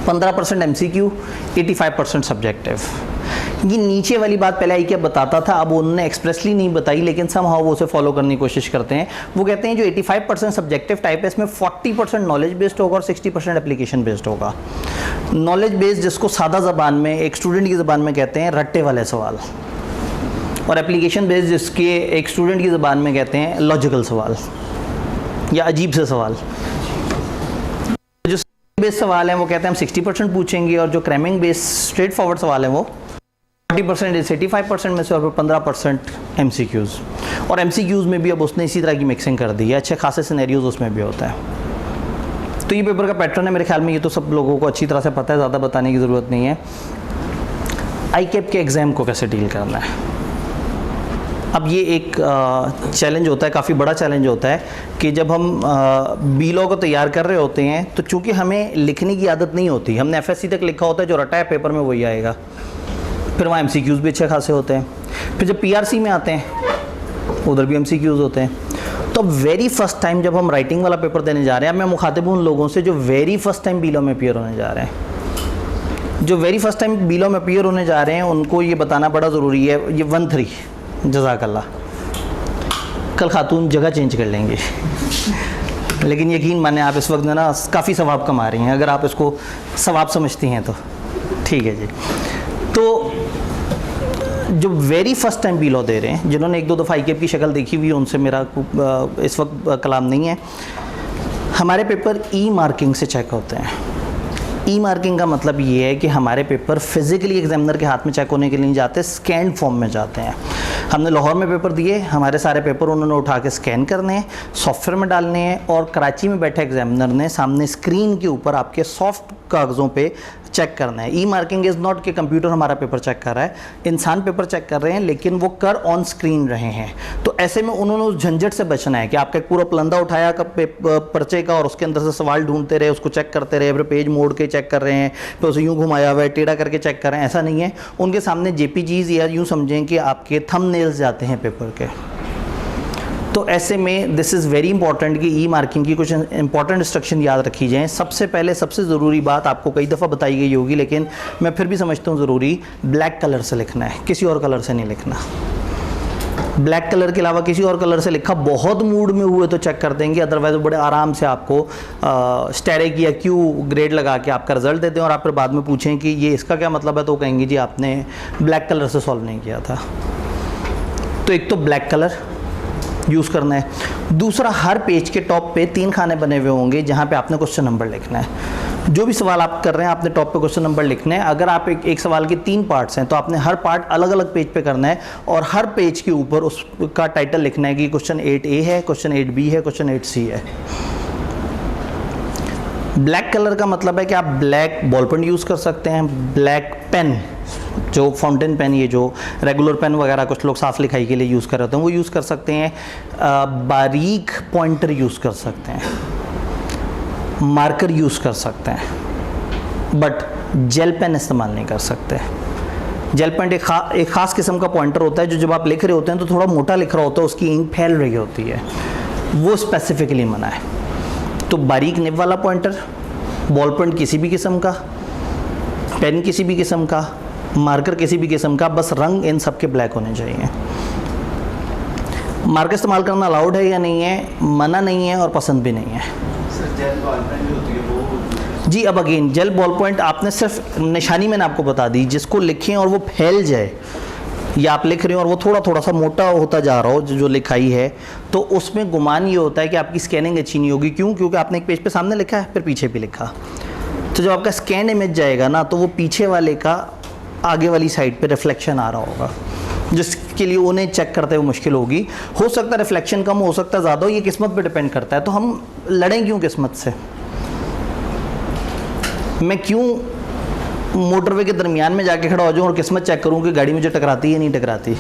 15% MCQ, 85% सब्जेक्टिव। ये नीचे वाली बात पहले आई क्या बताता था, अब उन्होंने एक्सप्रेसली नहीं बताई, लेकिन समहाउ वो उसे फॉलो करने की कोशिश करते हैं। वो कहते हैं जो 85% सब्जेक्टिव टाइप है इसमें 40% नॉलेज बेस्ड होगा और 60% एप्लीकेशन बेस्ड होगा। नॉलेज बेस्ड जिसको सादा ज़बान में एक स्टूडेंट की ज़बान में कहते हैं रट्टे वाले सवाल, और एप्लीकेशन बेस्ड जिसके एक स्टूडेंट की ज़बान में कहते हैं लॉजिकल सवाल या अजीब से सवाल। जो बेस्ड सवाल हैं वो कहते हैं हम 60% पूछेंगे, और जो क्रैमिंग बेस्ड स्ट्रेट फॉरवर्ड सवाल है वो 40% से 85% में से, और 15% MCQs। और MCQs में भी अब उसने इसी तरह की मिक्सिंग कर दी है, अच्छे खासे सिनेरियोज उसमें भी होता है। तो ये पेपर का पैटर्न है, मेरे ख्याल में ये तो सब लोगों को अच्छी तरह से पता है, ज़्यादा बताने की ज़रूरत नहीं है। ICAP के एग्ज़ाम को कैसे डील करना है। अब ये एक चैलेंज होता है, काफ़ी बड़ा चैलेंज होता है कि जब हम बी लॉ को तैयार कर रहे होते हैं तो चूँकि हमें लिखने की आदत नहीं होती, हमने FSC तक लिखा होता है, जो रटा है पेपर में वही आएगा। फिर वहाँ MCQs भी अच्छे खासे होते हैं। फिर जब PRC में आते हैं उधर भी MCQs होते हैं। तो वेरी फर्स्ट टाइम जब हम राइटिंग वाला पेपर देने जा रहे हैं, मैं मुखातिब उन लोगों से जो very first time B law में अपीयर होने जा रहे हैं। जो very first time B law में अपीयर होने जा रहे हैं उनको ये बताना बड़ा ज़रूरी है। ये 1-3 जज़ाकल्लाह, कल खातून जगह चेंज कर लेंगे लेकिन यकीन माने आप इस वक्त में ना काफ़ी सवाब कमा रही हैं, अगर आप इसको सवाब समझती हैं तो ठीक है जी। तो जो वेरी फर्स्ट टाइम बीलॉ दे रहे हैं, जिन्होंने एक दो दफ़ा ICAP की शक्ल देखी हुई है, उनसे मेरा इस वक्त कलाम नहीं है। हमारे पेपर ई मार्किंग से चेक होते हैं। ई मार्किंग का मतलब ये है कि हमारे पेपर फिजिकली एग्जामिनर के हाथ में चेक होने के लिए नहीं जाते, स्कैन फॉर्म में जाते हैं। हमने लाहौर में पेपर दिए, हमारे सारे पेपर उन्होंने उठा के स्कैन करने हैं, सॉफ्टवेयर में डालने हैं, और कराची में बैठे एग्जामिनर ने सामने स्क्रीन के ऊपर आपके सॉफ्ट कागज़ों पे चेक करना है। ई मार्किंग इज़ नॉट कि कंप्यूटर हमारा पेपर चेक कर रहा है, इंसान पेपर चेक कर रहे हैं, लेकिन वो कर ऑन स्क्रीन रहे हैं। तो ऐसे में उन्होंने उस झंझट से बचना है कि आपका एक पूरा पलंदा उठाया पर्चे का और उसके अंदर से सवाल ढूंढते रहे, उसको चेक करते रहे, फिर पेज मोड़ के चेक कर रहे हैं, फिर उसे यूँ घुमाया हुआ है, टेढ़ा करके चेक कर रहे हैं, ऐसा नहीं है। उनके सामने JPGs या यूँ समझें कि आपके थंबनेल्स जाते हैं पेपर के। तो ऐसे में दिस इज़ वेरी इंपॉर्टेंट कि ई मार्किंग की कुछ इंपॉर्टेंट इंस्ट्रक्शन याद रखी जाएँ। सबसे पहले सबसे ज़रूरी बात आपको कई दफ़ा बताई गई होगी, लेकिन मैं फिर भी समझता हूँ ज़रूरी, ब्लैक कलर से लिखना है, किसी और कलर से नहीं लिखना। ब्लैक कलर के अलावा किसी और कलर से लिखा, बहुत मूड में हुए तो चेक कर देंगे, अदरवाइज बड़े आराम से आपको स्टेरिक या क्यू ग्रेड लगा के आपका रिजल्ट देते हैं, और आप फिर बाद में पूछें कि ये इसका क्या मतलब है, तो कहेंगे जी आपने ब्लैक कलर से सॉल्व नहीं किया था। तो एक तो ब्लैक कलर यूज़ करना है। दूसरा, हर पेज के टॉप पे 3 खाने बने हुए होंगे जहाँ पे आपने क्वेश्चन नंबर लिखना है। जो भी सवाल आप कर रहे हैं आपने टॉप पे क्वेश्चन नंबर लिखना है। अगर आप एक सवाल के 3 पार्ट्स हैं तो आपने हर पार्ट अलग अलग पेज पे करना है, और हर पेज के ऊपर उसका टाइटल लिखना है कि क्वेश्चन 8A है, क्वेश्चन 8B है, क्वेश्चन 8C है। ब्लैक कलर का मतलब है कि आप ब्लैक बॉल पेन यूज़ कर सकते हैं, ब्लैक पेन, जो फाउंटेन पेन, ये जो रेगुलर पेन वगैरह कुछ लोग साफ लिखाई के लिए यूज़ कर रहे होते हैं वो यूज़ कर सकते हैं, बारीक पॉइंटर यूज़ कर सकते हैं, मार्कर यूज़ कर सकते हैं, बट जेल पेन इस्तेमाल नहीं कर सकते। जेल पेन एक ख़ास किस्म का पॉइंटर होता है जो जब आप लिख रहे होते हैं तो थोड़ा मोटा लिख रहा होता है, उसकी इंक फैल रही होती है, वो स्पेसिफिकली मना है। तो बारीक निब वाला पॉइंटर, बॉल पेन किसी भी किस्म का, पेन किसी भी किस्म का, मार्कर किसी भी किस्म का, बस रंग इन सब के ब्लैक होने चाहिए। मार्कर इस्तेमाल करना अलाउड है या नहीं है, मना नहीं है और पसंद भी नहीं है। जेल बॉल पेन जो होती है वो जी, अब अगेन जेल बॉल पॉइंट आपने सिर्फ निशानी मैंने आपको बता दी, जिसको लिखें और वो फैल जाए, या आप लिख रहे हो और वो थोड़ा थोड़ा सा मोटा होता जा रहा हो जो लिखाई है, तो उसमें गुमान ये होता है कि आपकी स्कैनिंग अच्छी नहीं होगी। क्यों? क्योंकि आपने एक पेज पे सामने लिखा है, फिर पीछे भी लिखा, तो जब आपका स्कैन इमेज जाएगा ना तो वो पीछे वाले का आगे वाली साइड पे रिफ्लेक्शन आ रहा होगा, जिसके लिए उन्हें चेक करते हुए मुश्किल होगी। हो सकता है रिफ्लेक्शन कम, हो सकता है ज़्यादा हो, ये किस्मत पे डिपेंड करता है। तो हम लड़ें क्यों किस्मत से? मैं क्यों मोटरवे के दरमियान में जाके खड़ा हो जाऊँ और किस्मत चेक करूँ कि गाड़ी मुझे टकराती है नहीं टकराती?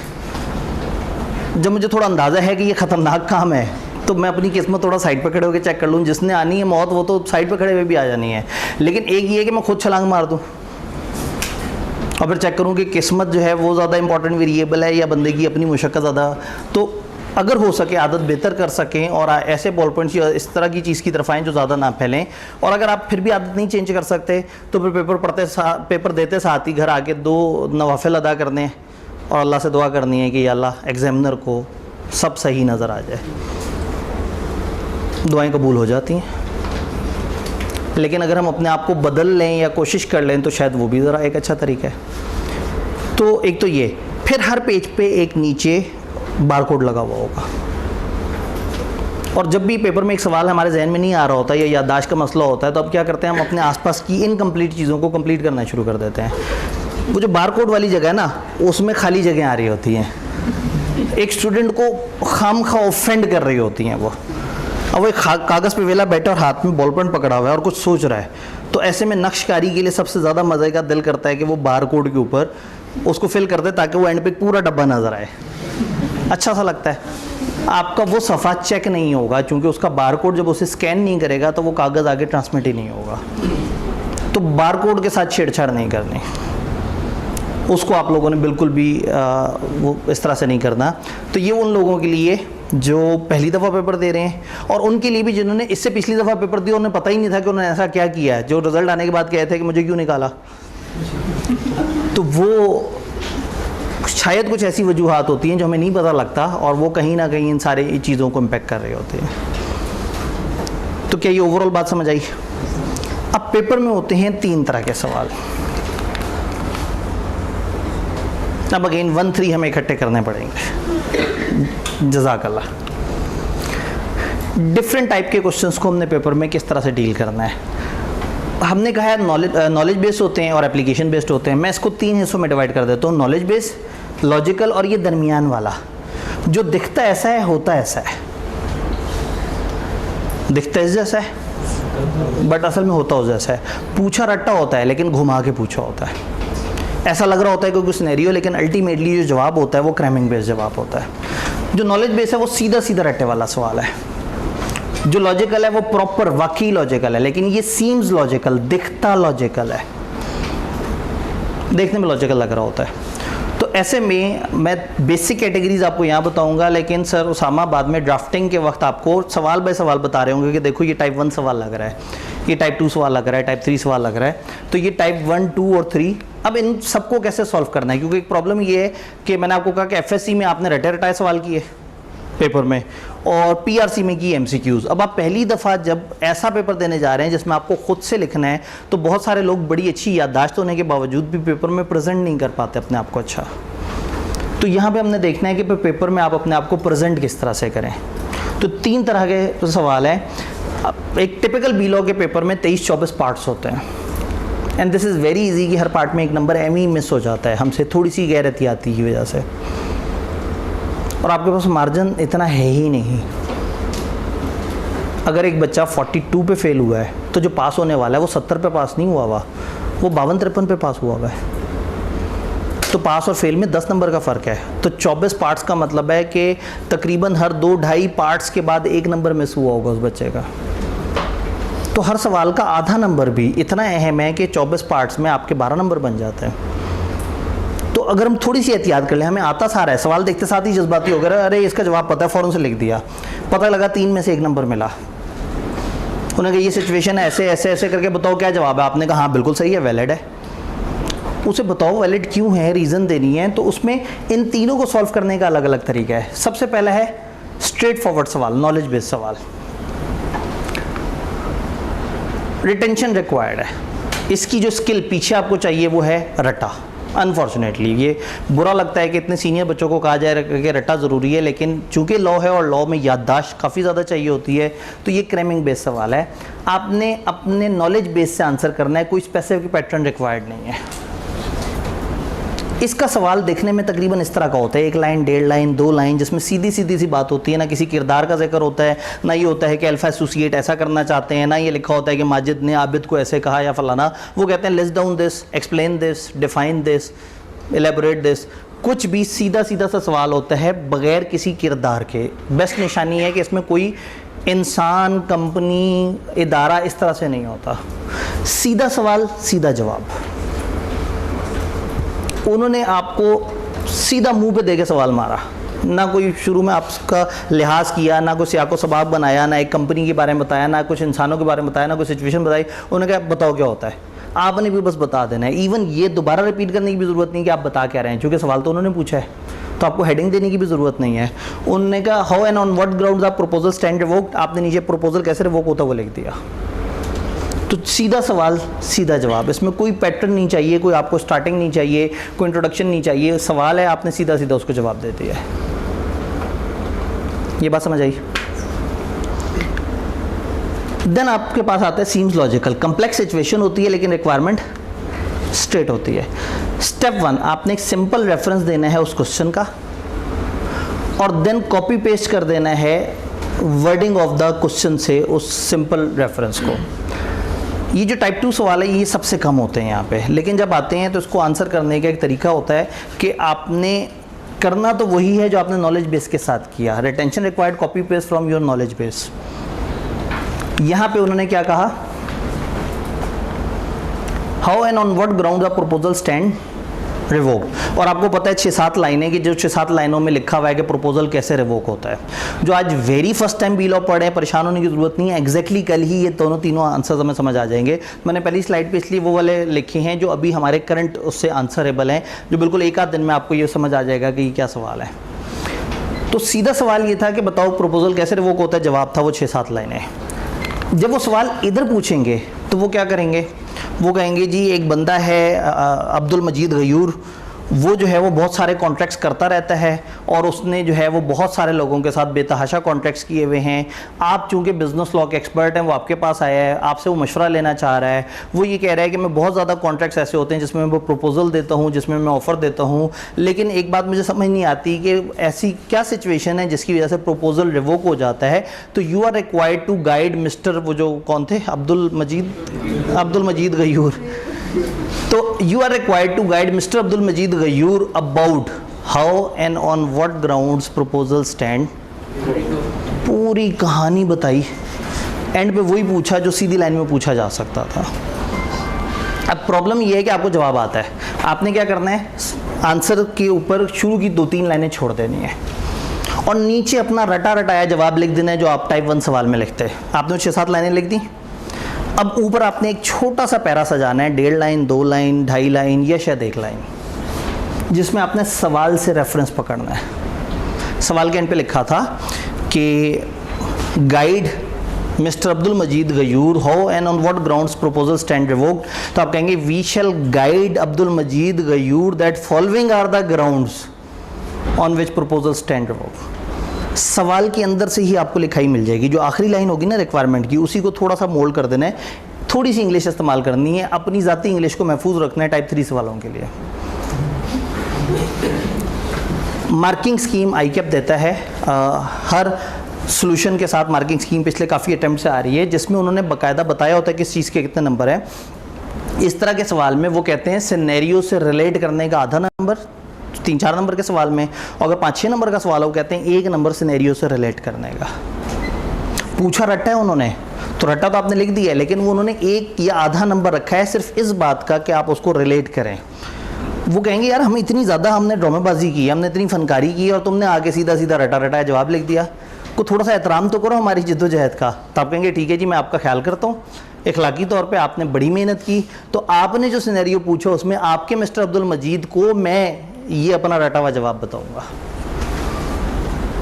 जब मुझे थोड़ा अंदाज़ा है कि ये ख़तरनाक काम है तो मैं अपनी किस्मत थोड़ा साइड पे खड़े होकर चेक कर लूँ। जिसने आनी है मौत वो तो साइड पे खड़े हुए भी आ जानी है, लेकिन एक ये है कि मैं खुद छलांग मार दूँ और फिर चेक करूँ कि किस्मत जो है वो ज़्यादा इंपॉर्टेंट वेरिएबल है या बंदे की अपनी मुशक्क़त ज़्यादा। तो अगर हो सके आदत बेहतर कर सकें और ऐसे बॉल पॉइंट्स या इस तरह की चीज़ की तरफ आएँ जो ज़्यादा ना फैलें। और अगर आप फिर भी आदत नहीं चेंज कर सकते तो फिर पेपर देते साथ ही घर आके 2 नवाफिल अदा करने हैं और अल्लाह से दुआ करनी है कि या अल्लाह एग्जामिनर को सब सही नज़र आ जाए। दुआएं कबूल हो जाती हैं, लेकिन अगर हम अपने आप को बदल लें या कोशिश कर लें तो शायद वो भी ज़रा एक अच्छा तरीका है। तो एक तो ये, फिर हर पेज पे एक नीचे बारकोड लगा हुआ होगा। और जब भी पेपर में एक सवाल हमारे जहन में नहीं आ रहा होता या याददाश्त का मसला होता है तो अब क्या करते हैं, हम अपने आसपास की इनकम्प्लीट चीज़ों को कंप्लीट करना शुरू कर देते हैं। वो जो बारकोड वाली जगह है ना, उसमें खाली जगह आ रही होती हैं, एक स्टूडेंट को खामखा ऑफेंड कर रही होती हैं वो। अब वो कागज़ पे वेला बैठा और हाथ में बॉल पेन पकड़ा हुआ है और कुछ सोच रहा है, तो ऐसे में नक्शकारी के लिए सबसे ज़्यादा मज़े का दिल करता है कि वो बारकोड के ऊपर उसको फिल कर दे ताकि वो एंड पे पूरा डब्बा नज़र आए। अच्छा सा लगता है। आपका वो सफ़ा चेक नहीं होगा क्योंकि उसका बारकोड जब उसे स्कैन नहीं करेगा तो वो कागज़ आगे ट्रांसमिट ही नहीं होगा। तो बारकोड के साथ छेड़छाड़ नहीं करनी, उसको आप लोगों ने बिल्कुल भी वो इस तरह से नहीं करना। तो ये उन लोगों के लिए जो पहली दफ़ा पेपर दे रहे हैं और उनके लिए भी जिन्होंने इससे पिछली दफ़ा पेपर दिया, उन्हें पता ही नहीं था कि उन्होंने ऐसा क्या किया है, जो रिज़ल्ट आने के बाद कहते हैं कि मुझे क्यों निकाला। तो वो शायद कुछ ऐसी वजूहात होती हैं जो हमें नहीं पता लगता और वो कहीं ना कहीं इन सारे चीज़ों को इम्पेक्ट कर रहे होते हैं। तो क्या ये ओवरऑल बात समझ आई? अब पेपर में होते हैं 3 तरह के सवाल। अब अगेन 1-3 हमें इकट्ठे करने पड़ेंगे। जज़ाकल्लाह। डिफरेंट टाइप के क्वेश्चंस को हमने पेपर में किस तरह से डील करना है। हमने कहा है नॉलेज बेस्ड होते हैं और एप्लीकेशन बेस्ड होते हैं। मैं इसको 3 हिस्सों में डिवाइड कर देता हूँ, नॉलेज बेस्ड, लॉजिकल और ये दरमियान वाला। जो दिखता ऐसा है होता ऐसा है, दिखता इस जैसा है बट असल में होता उस जैसा है। पूछा रट्टा होता है लेकिन घुमा के पूछा होता है। ऐसा लग रहा होता है कोई सिनेरियो, लेकिन अल्टीमेटली जो जवाब होता है वो क्रैमिंग बेस्ड जवाब होता है। जो नॉलेज बेस्ड है वो सीधा सीधा रट्टे वाला सवाल है। जो लॉजिकल है वो प्रॉपर वाकई लॉजिकल है, लेकिन ये सीम्स लॉजिकल, दिखता लॉजिकल है, देखने में लॉजिकल लग रहा होता है। तो ऐसे में मैं बेसिक कैटेगरीज आपको यहाँ बताऊंगा, लेकिन सर उसामा बाद में ड्राफ्टिंग के वक्त आपको सवाल बाय सवाल बता रहे होंगे कि देखो ये टाइप 1 सवाल लग रहा है, ये टाइप 2 सवाल लग रहा है, टाइप 3 सवाल लग रहा है, तो ये टाइप 1, 2 और 3 अब इन सबको कैसे सॉल्व करना है। क्योंकि एक प्रॉब्लम ये है कि मैंने आपको कहा कि एफएससी में आपने रटे रटाए सवाल किए पेपर में और पीआरसी में की एमसीक्यूज। अब आप पहली दफ़ा जब ऐसा पेपर देने जा रहे हैं जिसमें आपको खुद से लिखना है, तो बहुत सारे लोग बड़ी अच्छी याददाश्त होने के बावजूद भी पेपर में प्रेजेंट नहीं कर पाते अपने आप को अच्छा। तो यहाँ पे हमने देखना है कि पेपर में आप अपने आप को प्रेजेंट किस तरह से करें। तो 3 तरह के सवाल हैं। एक टिपिकल बीलॉ के पेपर में 23-24 पार्ट्स होते हैं and this is very easy कि हर पार्ट में एक नंबर एम ही मिस हो जाता है हमसे थोड़ी सी गैर एहतियाती की वजह से, और आपके पास मार्जिन इतना है ही नहीं। अगर एक बच्चा 42 पे फेल हुआ है तो जो पास होने वाला है वो 70 पे पास नहीं हुआ हुआ, वो 52-53 पे पास हुआ हुआ है। तो पास और फेल में 10 नंबर का फ़र्क है। तो 24 पार्ट्स का मतलब है कि तकरीबन हर 2-2.5 पार्ट्स के बाद एक नंबर मिस हुआ होगा उस बच्चे का। तो हर सवाल का आधा नंबर भी इतना अहम है कि 24 पार्ट्स में आपके 12 नंबर बन जाते हैं। तो अगर हम थोड़ी सी एहतियात कर लें, हमें आता सारा है, सवाल देखते साथ ही जज्बाती हो गया, अरे इसका जवाब पता है, फ़ौरन से लिख दिया, पता लगा 3 में से 1 नंबर मिला। उन्होंने कहा ये सिचुएशन है, ऐसे ऐसे ऐसे करके बताओ क्या जवाब है। आपने कहा हाँ बिल्कुल सही है, वैलिड है। उसे बताओ वैलिड क्यों है, रीज़न देनी है। तो उसमें इन तीनों को सॉल्व करने का अलग अलग तरीका है। सबसे पहला है स्ट्रेट फॉरवर्ड सवाल, नॉलेज बेस्ड सवाल। रिटेंशन रिक्वायर्ड है। इसकी जो स्किल पीछे आपको चाहिए वो है रटा। अनफॉर्चुनेटली ये बुरा लगता है कि इतने सीनियर बच्चों को कहा जाए कि रटा ज़रूरी है, लेकिन चूंकि लॉ है और लॉ में याददाश्त काफ़ी ज़्यादा चाहिए होती है, तो ये क्रैमिंग बेस्ड सवाल है। आपने अपने नॉलेज बेस से आंसर करना है, कोई स्पेसिफिक पैटर्न रिक्वायर्ड नहीं है। इसका सवाल देखने में तकरीबन इस तरह का होता है, 1 लाइन, 1.5 लाइन, 2 लाइन, जिसमें सीधी सीधी सी बात होती है, ना किसी किरदार का जिक्र होता है, ना ये होता है कि अल्फा एसोसिएट ऐसा करना चाहते हैं, ना ये लिखा होता है कि माजिद ने आबिद को ऐसे कहा या फलाना। वो कहते हैं list down this, explain this, define this, elaborate this. कुछ भी सीधा सीधा सा सवाल होता है बगैर किसी किरदार के। बेस्ट निशानी है कि इसमें कोई इंसान, कंपनी, इदारा इस तरह से नहीं होता। सीधा सवाल, सीधा जवाब। उन्होंने आपको सीधा मुंह पे दे के सवाल मारा, ना कोई शुरू में आपका लिहाज किया, ना कोई सियाको सबाब बनाया, ना एक कंपनी के बारे में बताया, ना कुछ इंसानों के बारे में बताया, ना कोई सिचुएशन बताई। उन्होंने कहा बताओ क्या होता है, आपने भी बस बता देना है। इवन ये दोबारा रिपीट करने की भी ज़रूरत नहीं कि आप बता क्या रहे हैं, क्योंकि सवाल तो उन्होंने पूछा है, तो आपको हेडिंग देने की भी ज़रूरत नहीं है। उन्होंने कहा how and on what grounds आप प्रपोजल स्टैंड रिवोक्ड, आपने नीचे प्रपोजल कैसे रिवोक होता है वो लिख दिया। तो सीधा सवाल, सीधा जवाब। इसमें कोई पैटर्न नहीं चाहिए, कोई आपको स्टार्टिंग नहीं चाहिए, कोई इंट्रोडक्शन नहीं चाहिए। सवाल है, आपने सीधा सीधा उसको जवाब दे दिया है। ये बात समझ आई? देन आपके पास आता है सीम्स लॉजिकल। कम्प्लेक्स सिचुएशन होती है लेकिन रिक्वायरमेंट स्ट्रेट होती है। स्टेप 1, आपने एक सिंपल रेफरेंस देना है उस क्वेश्चन का और देन कॉपी पेस्ट कर देना है वर्डिंग ऑफ द क्वेश्चन से उस सिंपल रेफरेंस को। ये जो टाइप 2 सवाल है ये सबसे कम होते हैं यहाँ पे, लेकिन जब आते हैं तो इसको आंसर करने का एक तरीका होता है कि आपने करना तो वही है जो आपने नॉलेज बेस के साथ किया। Retention required copy paste from your knowledge base. यहाँ पे उन्होंने क्या कहा, how and on what ground the proposal stand revoke. और आपको पता है 6-7 लाइनें कि जो 6-7 लाइनों में लिखा हुआ है कि प्रपोजल कैसे रिवोक होता है। जो आज very first time B law पढ़े, परेशान होने की जरूरत नहीं है। एग्जैक्टली कल ही ये दोनों तीनों आंसर्स हमें समझ आ जाएंगे। मैंने पहली स्लाइड पे इसलिए वो वाले लिखे हैं जो अभी हमारे करंट उससे आंसरेबल हैं, जो बिल्कुल एक आध दिन में आपको ये समझ आ जाएगा कि ये क्या सवाल है। तो सीधा सवाल ये था कि बताओ प्रपोजल कैसे रिवोक होता है, जवाब था वो 6-7 लाइनें। जब वो सवाल इधर पूछेंगे तो वो क्या करेंगे, वो कहेंगे जी एक बंदा है अब्दुल मजीद गयूर, वो जो है वो बहुत सारे कॉन्ट्रैक्ट्स करता रहता है और उसने जो है वो बहुत सारे लोगों के साथ बेतहाशा कॉन्ट्रैक्ट्स किए हुए हैं। आप चूंकि बिजनेस लॉ के एक्सपर्ट हैं, वो आपके पास आया है, आपसे वो मशवरा लेना चाह रहा है। वो ये कह रहा है कि मैं बहुत ज़्यादा कॉन्ट्रैक्ट्स ऐसे होते हैं जिसमें मैं प्रपोजल देता हूँ, जिसमें मैं ऑफ़र देता हूँ, लेकिन एक बात मुझे समझ नहीं आती कि ऐसी क्या सिचुएशन है जिसकी वजह से प्रपोजल रिवोक हो जाता है। तो you are required to guide mister, वो जो कौन थे, अब्दुल मजीद गयूर। तो you are required to guide mister Abdul Majeed Ghayur about how and on what grounds proposal stand. पूरी कहानी बताई, एंड पे वही पूछा जो सीधी लाइन में पूछा जा सकता था। अब प्रॉब्लम ये है कि आपको जवाब आता है, आपने क्या करना है, आंसर के ऊपर शुरू की 2-3 लाइनें छोड़ देनी है और नीचे अपना रटा रटाया जवाब लिख देना है जो आप टाइप 1 सवाल में लिखते हैं। आपने 6-7 लाइनें लिख दी। अब ऊपर आपने एक छोटा सा पैरा सजाना है, 1.5 लाइन, 2 लाइन, 2.5 लाइन या शायद 1 लाइन, जिसमें आपने सवाल से रेफरेंस पकड़ना है। सवाल के एंड पे लिखा था कि guide mister Abdul Majeed Ghayur how and on what grounds proposal stand revoked. तो आप कहेंगे we shall guide Abdul Majeed Ghayur that following are the grounds on which proposal stand revoked. सवाल के अंदर से ही आपको लिखाई मिल जाएगी। जो आखिरी लाइन होगी ना रिक्वायरमेंट की, उसी को थोड़ा सा मोल्ड कर देना है, थोड़ी सी इंग्लिश इस्तेमाल करनी है, अपनी ज़ाती इंग्लिश को महफूज रखना है टाइप 3 सवालों के लिए। मार्किंग स्कीम आईकैप देता है हर सॉल्यूशन के साथ। मार्किंग स्कीम पिछले काफ़ी अटैम्प्ट से आ रही है जिसमें उन्होंने बाकायदा बताया होता है किस चीज़ के कितने नंबर हैं। इस तरह के सवाल में वो कहते हैं सिनेरियो से रिलेट करने का आधा नंबर, 3-4 नंबर के सवाल में, और अगर 5-6 नंबर का सवाल हो कहते हैं 1 नंबर सिनेरियो से रिलेट करने का। पूछा रट्टा है उन्होंने, तो रट्टा तो आपने लिख दिया है, लेकिन वो उन्होंने 1 या आधा नंबर रखा है सिर्फ इस बात का कि आप उसको रिलेट करें। वो कहेंगे यार हम इतनी ज़्यादा हमने ड्रामेबाजी की, हमने इतनी फनकारी की और तुमने आगे सीधा सीधा रटा रटाया जवाब लिख दिया, को थोड़ा सा एहतराम तो करो हमारी जिद्दोजहद का। तो आप कहेंगे ठीक है जी मैं आपका ख्याल करता हूँ, इखलाकी तौर पे आपने बड़ी मेहनत की, तो आपने जो सिनेरियो पूछा उसमें आपके मिस्टर अब्दुल मजीद को मैं ये अपना रटा हुआ जवाब बताऊंगा।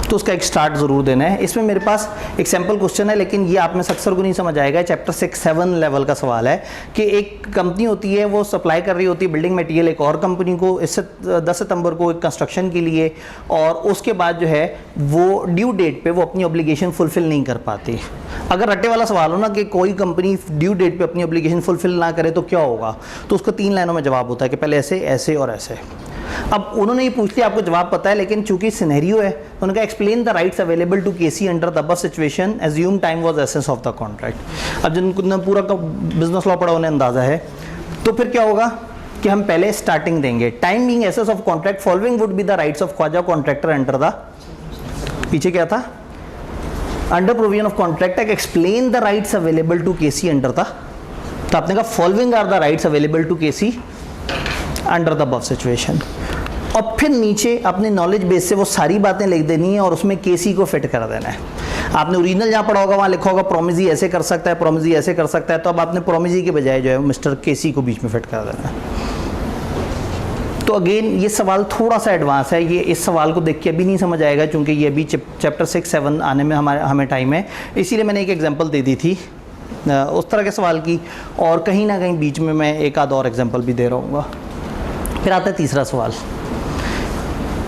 तो उसका एक स्टार्ट ज़रूर देना है। इसमें मेरे पास एक सैम्पल क्वेश्चन है, लेकिन ये आप में अक्सर को नहीं समझ आएगा। चैप्टर 6-7 लेवल का सवाल है कि एक कंपनी होती है, वो सप्लाई कर रही होती है बिल्डिंग मटेरियल एक और कंपनी को, इससे 10 सितंबर को एक कंस्ट्रक्शन के लिए, और उसके बाद जो है वो ड्यू डेट पे वो अपनी ऑब्लिगेशन फुलफिल नहीं कर पाती। अगर रट्टे वाला सवाल हो ना कि कोई कंपनी ड्यू डेट पे अपनी ऑब्लिगेशन फुलफिल ना करे तो क्या होगा, तो उसका 3 लाइनों में जवाब होता है कि पहले ऐसे, ऐसे और ऐसे। अब उन्होंने ये पूछ लिया, आपको जवाब पता है, लेकिन चूंकि सिनेरियो है तो उन्होंने कहा explain the rights available to KC under the above situation, assume time was essence of the contract. अब जिनको पूरा का बिजनेस लॉ पढ़ा उन्हें अंदाजा है, तो फिर क्या होगा कि हम पहले स्टार्टिंग देंगे, time being essence of contract following would be the rights of Khwaja contractor under the, पीछे क्या था, under provision of contract explain the rights available to KC under the, तो आपने कहा following are the rights available to KC under the above situation. और फिर नीचे अपने नॉलेज बेस से वो सारी बातें लिख देनी है और उसमें केसी को फिट कर देना है। आपने ओरिजिनल जहाँ पढ़ा होगा वहाँ लिखा होगा प्रोमिजी ऐसे कर सकता है, प्रोमिजी ऐसे कर सकता है, तो अब आपने प्रोमिजी के बजाय जो है मिस्टर केसी को बीच में फिट कर देना है। तो अगेन ये सवाल थोड़ा सा एडवांस है, ये इस सवाल को देख के अभी नहीं समझ आएगा क्योंकि ये अभी चैप्टर 6-7 आने में हमें टाइम है, इसीलिए मैंने एक एग्जांपल दे दी थी उस तरह के सवाल की, और कहीं ना कहीं बीच में मैं एक आध और एग्जांपल भी दे रहा हूँ। फिर आता है तीसरा सवाल।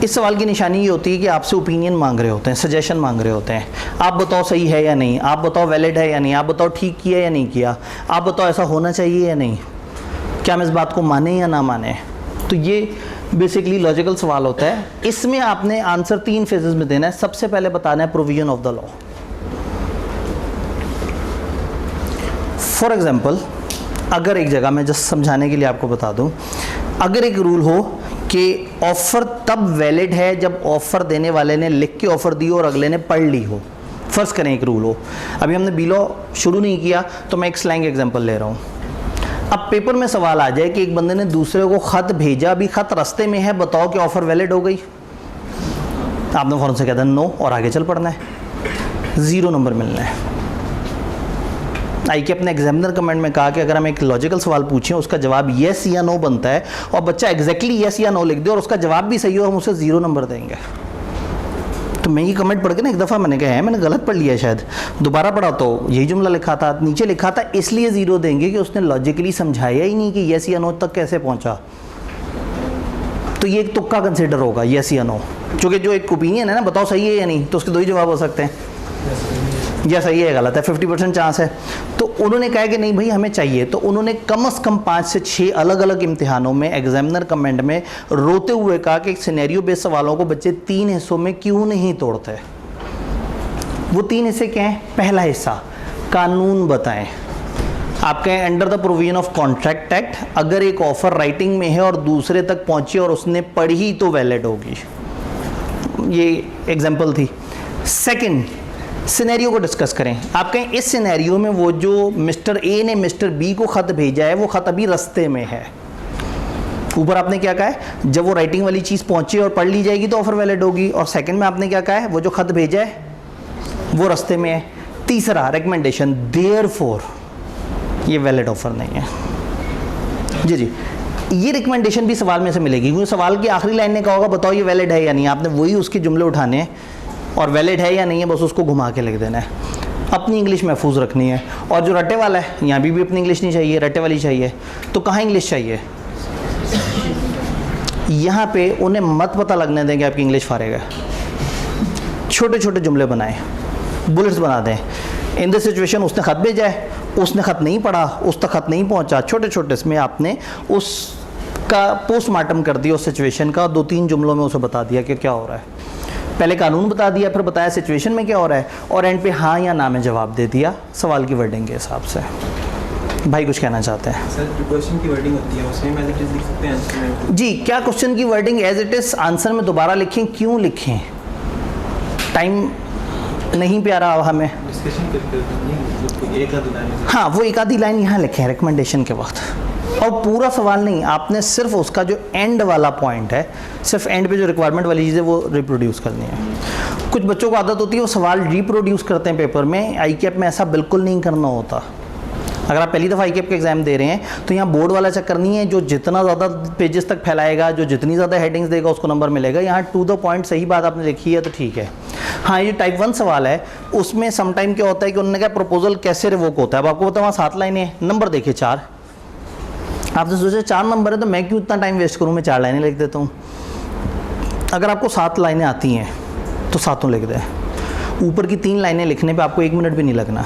इस सवाल की निशानी ये होती है कि आपसे ओपिनियन मांग रहे होते हैं, सजेशन मांग रहे होते हैं। आप बताओ सही है या नहीं, आप बताओ वैलिड है या नहीं, आप बताओ ठीक किया या नहीं किया, आप बताओ ऐसा होना चाहिए या नहीं, क्या हम इस बात को माने या ना माने। तो ये बेसिकली लॉजिकल सवाल होता है। इसमें आपने आंसर 3 फेजेस में देना है। सबसे पहले बताना है provision of the law. For example, अगर एक जगह, मैं जस्ट समझाने के लिए आपको बता दूं, अगर एक रूल हो कि ऑफ़र तब वैलिड है जब ऑफ़र देने वाले ने लिख के ऑफ़र दी हो और अगले ने पढ़ ली हो। फ़र्ज़ करें एक रूल हो, अभी हमने बी लॉ शुरू नहीं किया तो मैं एक स्लैंग एग्जांपल ले रहा हूँ। अब पेपर में सवाल आ जाए कि एक बंदे ने दूसरे को ख़त भेजा, अभी ख़त रास्ते में है, बताओ कि ऑफ़र वैलिड हो गई। आपने फ़ौरन से कह देना नो और आगे चल पड़ना है, 0 नंबर मिलना है। आई के अपने एग्जामिनर कमेंट में कहा कि अगर हम एक लॉजिकल सवाल पूछें उसका जवाब येस या नो बनता है और बच्चा एग्जैक्टली येस या नो लिख दे और उसका जवाब भी सही हो, हम उसे 0 नंबर देंगे। तो मैं ये कमेंट पढ़ के ना एक दफ़ा मैंने कहा है मैंने गलत पढ़ लिया, शायद दोबारा पढ़ा तो यही जुमला लिखा था, नीचे लिखा था इसलिए 0 देंगे कि उसने लॉजिकली समझाया ही नहीं कि येस या नो तक कैसे पहुँचा। तो ये एक तुक्का कंसिडर होगा, येस या नो, क्योंकि जो एक ओपिनियन है ना, बताओ सही है या नहीं, तो उसके दो ही जवाब हो सकते हैं, या सही है या गलत है, 50% चांस है। तो उन्होंने कहा कि नहीं भाई हमें चाहिए, तो उन्होंने कम से कम 5 से 6 अलग अलग इम्तिहानों में एग्जामिनर कमेंट में रोते हुए कहा कि सिनेरियो बेस्ड सवालों को बच्चे 3 हिस्सों में क्यों नहीं तोड़ते। वो 3 हिस्से क्या हैं? पहला हिस्सा कानून बताएं, आपके under the provision of contract act अगर एक ऑफर राइटिंग में है और दूसरे तक पहुंची और उसने पढ़ी तो वैलिड होगी, ये एग्जांपल थी। सेकंड, सिनेरियो को डिस्कस करें, आप कहें इस सिनेरियो में वो जो मिस्टर ए ने मिस्टर बी को ख़त भेजा है वो ख़त अभी रास्ते में है। ऊपर आपने क्या कहा है, जब वो राइटिंग वाली चीज़ पहुंची और पढ़ ली जाएगी तो ऑफर वैलिड होगी, और सेकंड में आपने क्या कहा है, वो जो ख़त भेजा है वो रास्ते में है। तीसरा रिकमेंडेशन, देयरफॉर ये वैलिड ऑफर नहीं है। जी जी, ये रिकमेंडेशन भी सवाल में से मिलेगी, क्योंकि सवाल की आखिरी लाइन ने कहा होगा बताओ ये वैलिड है या नहीं, आपने वही उसके जुमले उठाने हैं और वैलिड है या नहीं है बस उसको घुमा के लिख देना है। अपनी इंग्लिश महफूज रखनी है, और जो रटे वाला है यहाँ भी अपनी इंग्लिश नहीं चाहिए, रटे वाली चाहिए। तो कहाँ इंग्लिश चाहिए? यहाँ पे उन्हें मत पता लगने देंगे आपकी इंग्लिश फारेग है। छोटे छोटे जुमले बनाएं, बुलेट्स बना दें। इन दिस सिचुएशन उसने ख़त भेजा है, उसने ख़त नहीं पढ़ा, उस तक ख़त नहीं पहुँचा, छोटे छोटे इसमें आपने उसका पोस्टमार्टम कर दिया उस सिचुएशन का, 2-3 जुमलों में उसे बता दिया कि क्या हो रहा है। पहले कानून बता दिया, फिर बताया सिचुएशन में क्या हो रहा है, और एंड पे हाँ या ना में जवाब दे दिया सवाल की वर्डिंग के हिसाब से। भाई कुछ कहना चाहते हैं? सर जो क्वेश्चन की वर्डिंग होती है उसमें एज इट इज लिख सकते हैं आंसर में? जी, क्या क्वेश्चन की wording as it is answer में दोबारा लिखें? क्यों लिखें? टाइम नहीं प्यारा हमें, डिस्कशन करके नहीं, एक आधी लाइन। हाँ वो एक आधी लाइन यहाँ लिखें रिकमेंडेशन के वक्त, और पूरा सवाल नहीं, आपने सिर्फ उसका जो एंड वाला पॉइंट है, सिर्फ एंड पे जो रिक्वायरमेंट वाली चीज़ है वो रिप्रोड्यूस करनी है। कुछ बच्चों को आदत होती है वो सवाल रिप्रोड्यूस करते हैं पेपर में, आई कैप में ऐसा बिल्कुल नहीं करना होता। अगर आप पहली दफ़ा आई कैप का एग्ज़ाम दे रहे हैं तो यहाँ बोर्ड वाला चक्कर नहीं है, जो जितना ज़्यादा पेजेस तक फैलाएगा, जो जितनी ज़्यादा हेडिंग्स देगा उसको नंबर मिलेगा। यहाँ टू द पॉइंट सही बात आपने लिखी है तो ठीक है। हाँ, ये टाइप 1 सवाल है, उसमें समटाइम क्या होता है कि उन्होंने कहा प्रपोजल कैसे रिवोक होता है। अब आपको बताओ वहाँ 7 लाइनें, नंबर देखिए 4, आपने सोचा 4 नंबर है तो मैं क्यों इतना टाइम वेस्ट करूँ, मैं 4 लाइनें लिख देता हूँ। अगर आपको 7 लाइनें आती हैं तो 7 लिख दें। ऊपर की 3 लाइनें लिखने पे आपको 1 मिनट भी नहीं लगना,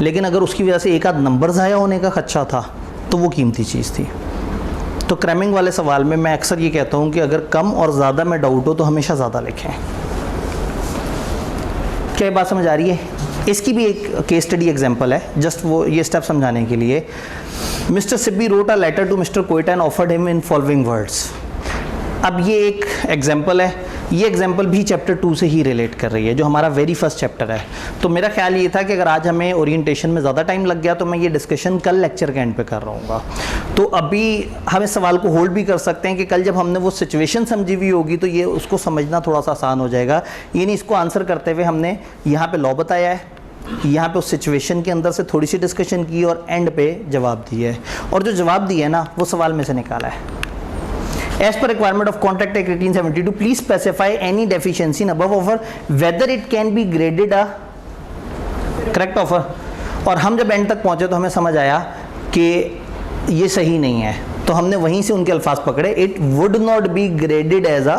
लेकिन अगर उसकी वजह से एक आध नंबर ज़ाया होने का खदशा था तो वो कीमती चीज़ थी। तो क्रैमिंग वाले सवाल में मैं अक्सर ये कहता हूँ कि अगर कम और ज़्यादा में डाउट हो तो हमेशा ज़्यादा लिखें। क्या ये बात समझ आ रही है? इसकी भी एक केस स्टडी एग्जांपल है, जस्ट वो ये स्टेप समझाने के लिए। Mister Sibbi wrote a letter to mister Koyta and offered him in following words. अब ये एक एग्जांपल है, ये एग्जांपल भी चैप्टर 2 से ही रिलेट कर रही है, जो हमारा वेरी फर्स्ट चैप्टर है। तो मेरा ख्याल ये था कि अगर आज हमें ओरिएंटेशन में ज़्यादा टाइम लग गया तो मैं ये डिस्कशन कल लेक्चर के एंड पे कर रहा हूँ। तो अभी हम इस सवाल को होल्ड भी कर सकते हैं कि कल जब हमने वो सिचुएशन समझी हुई होगी तो ये उसको समझना थोड़ा सा आसान हो जाएगा। ये नहीं, इसको आंसर करते हुए हमने यहाँ पर लॉ बताया है, यहाँ पे उस सिचुएशन के अंदर से थोड़ी सी डिस्कशन की और एंड पे जवाब दिया है, और जो जवाब दिया है ना वो सवाल में से निकाला है। As per requirement of Contract Act 1872, please specify any deficiency in above offer, whether it can be graded a correct offer। और हम जब एंड तक पहुँचे तो हमें समझ आया कि ये सही नहीं है, तो हमने वहीं से उनके अल्फाज पकड़े। It would not be graded as a,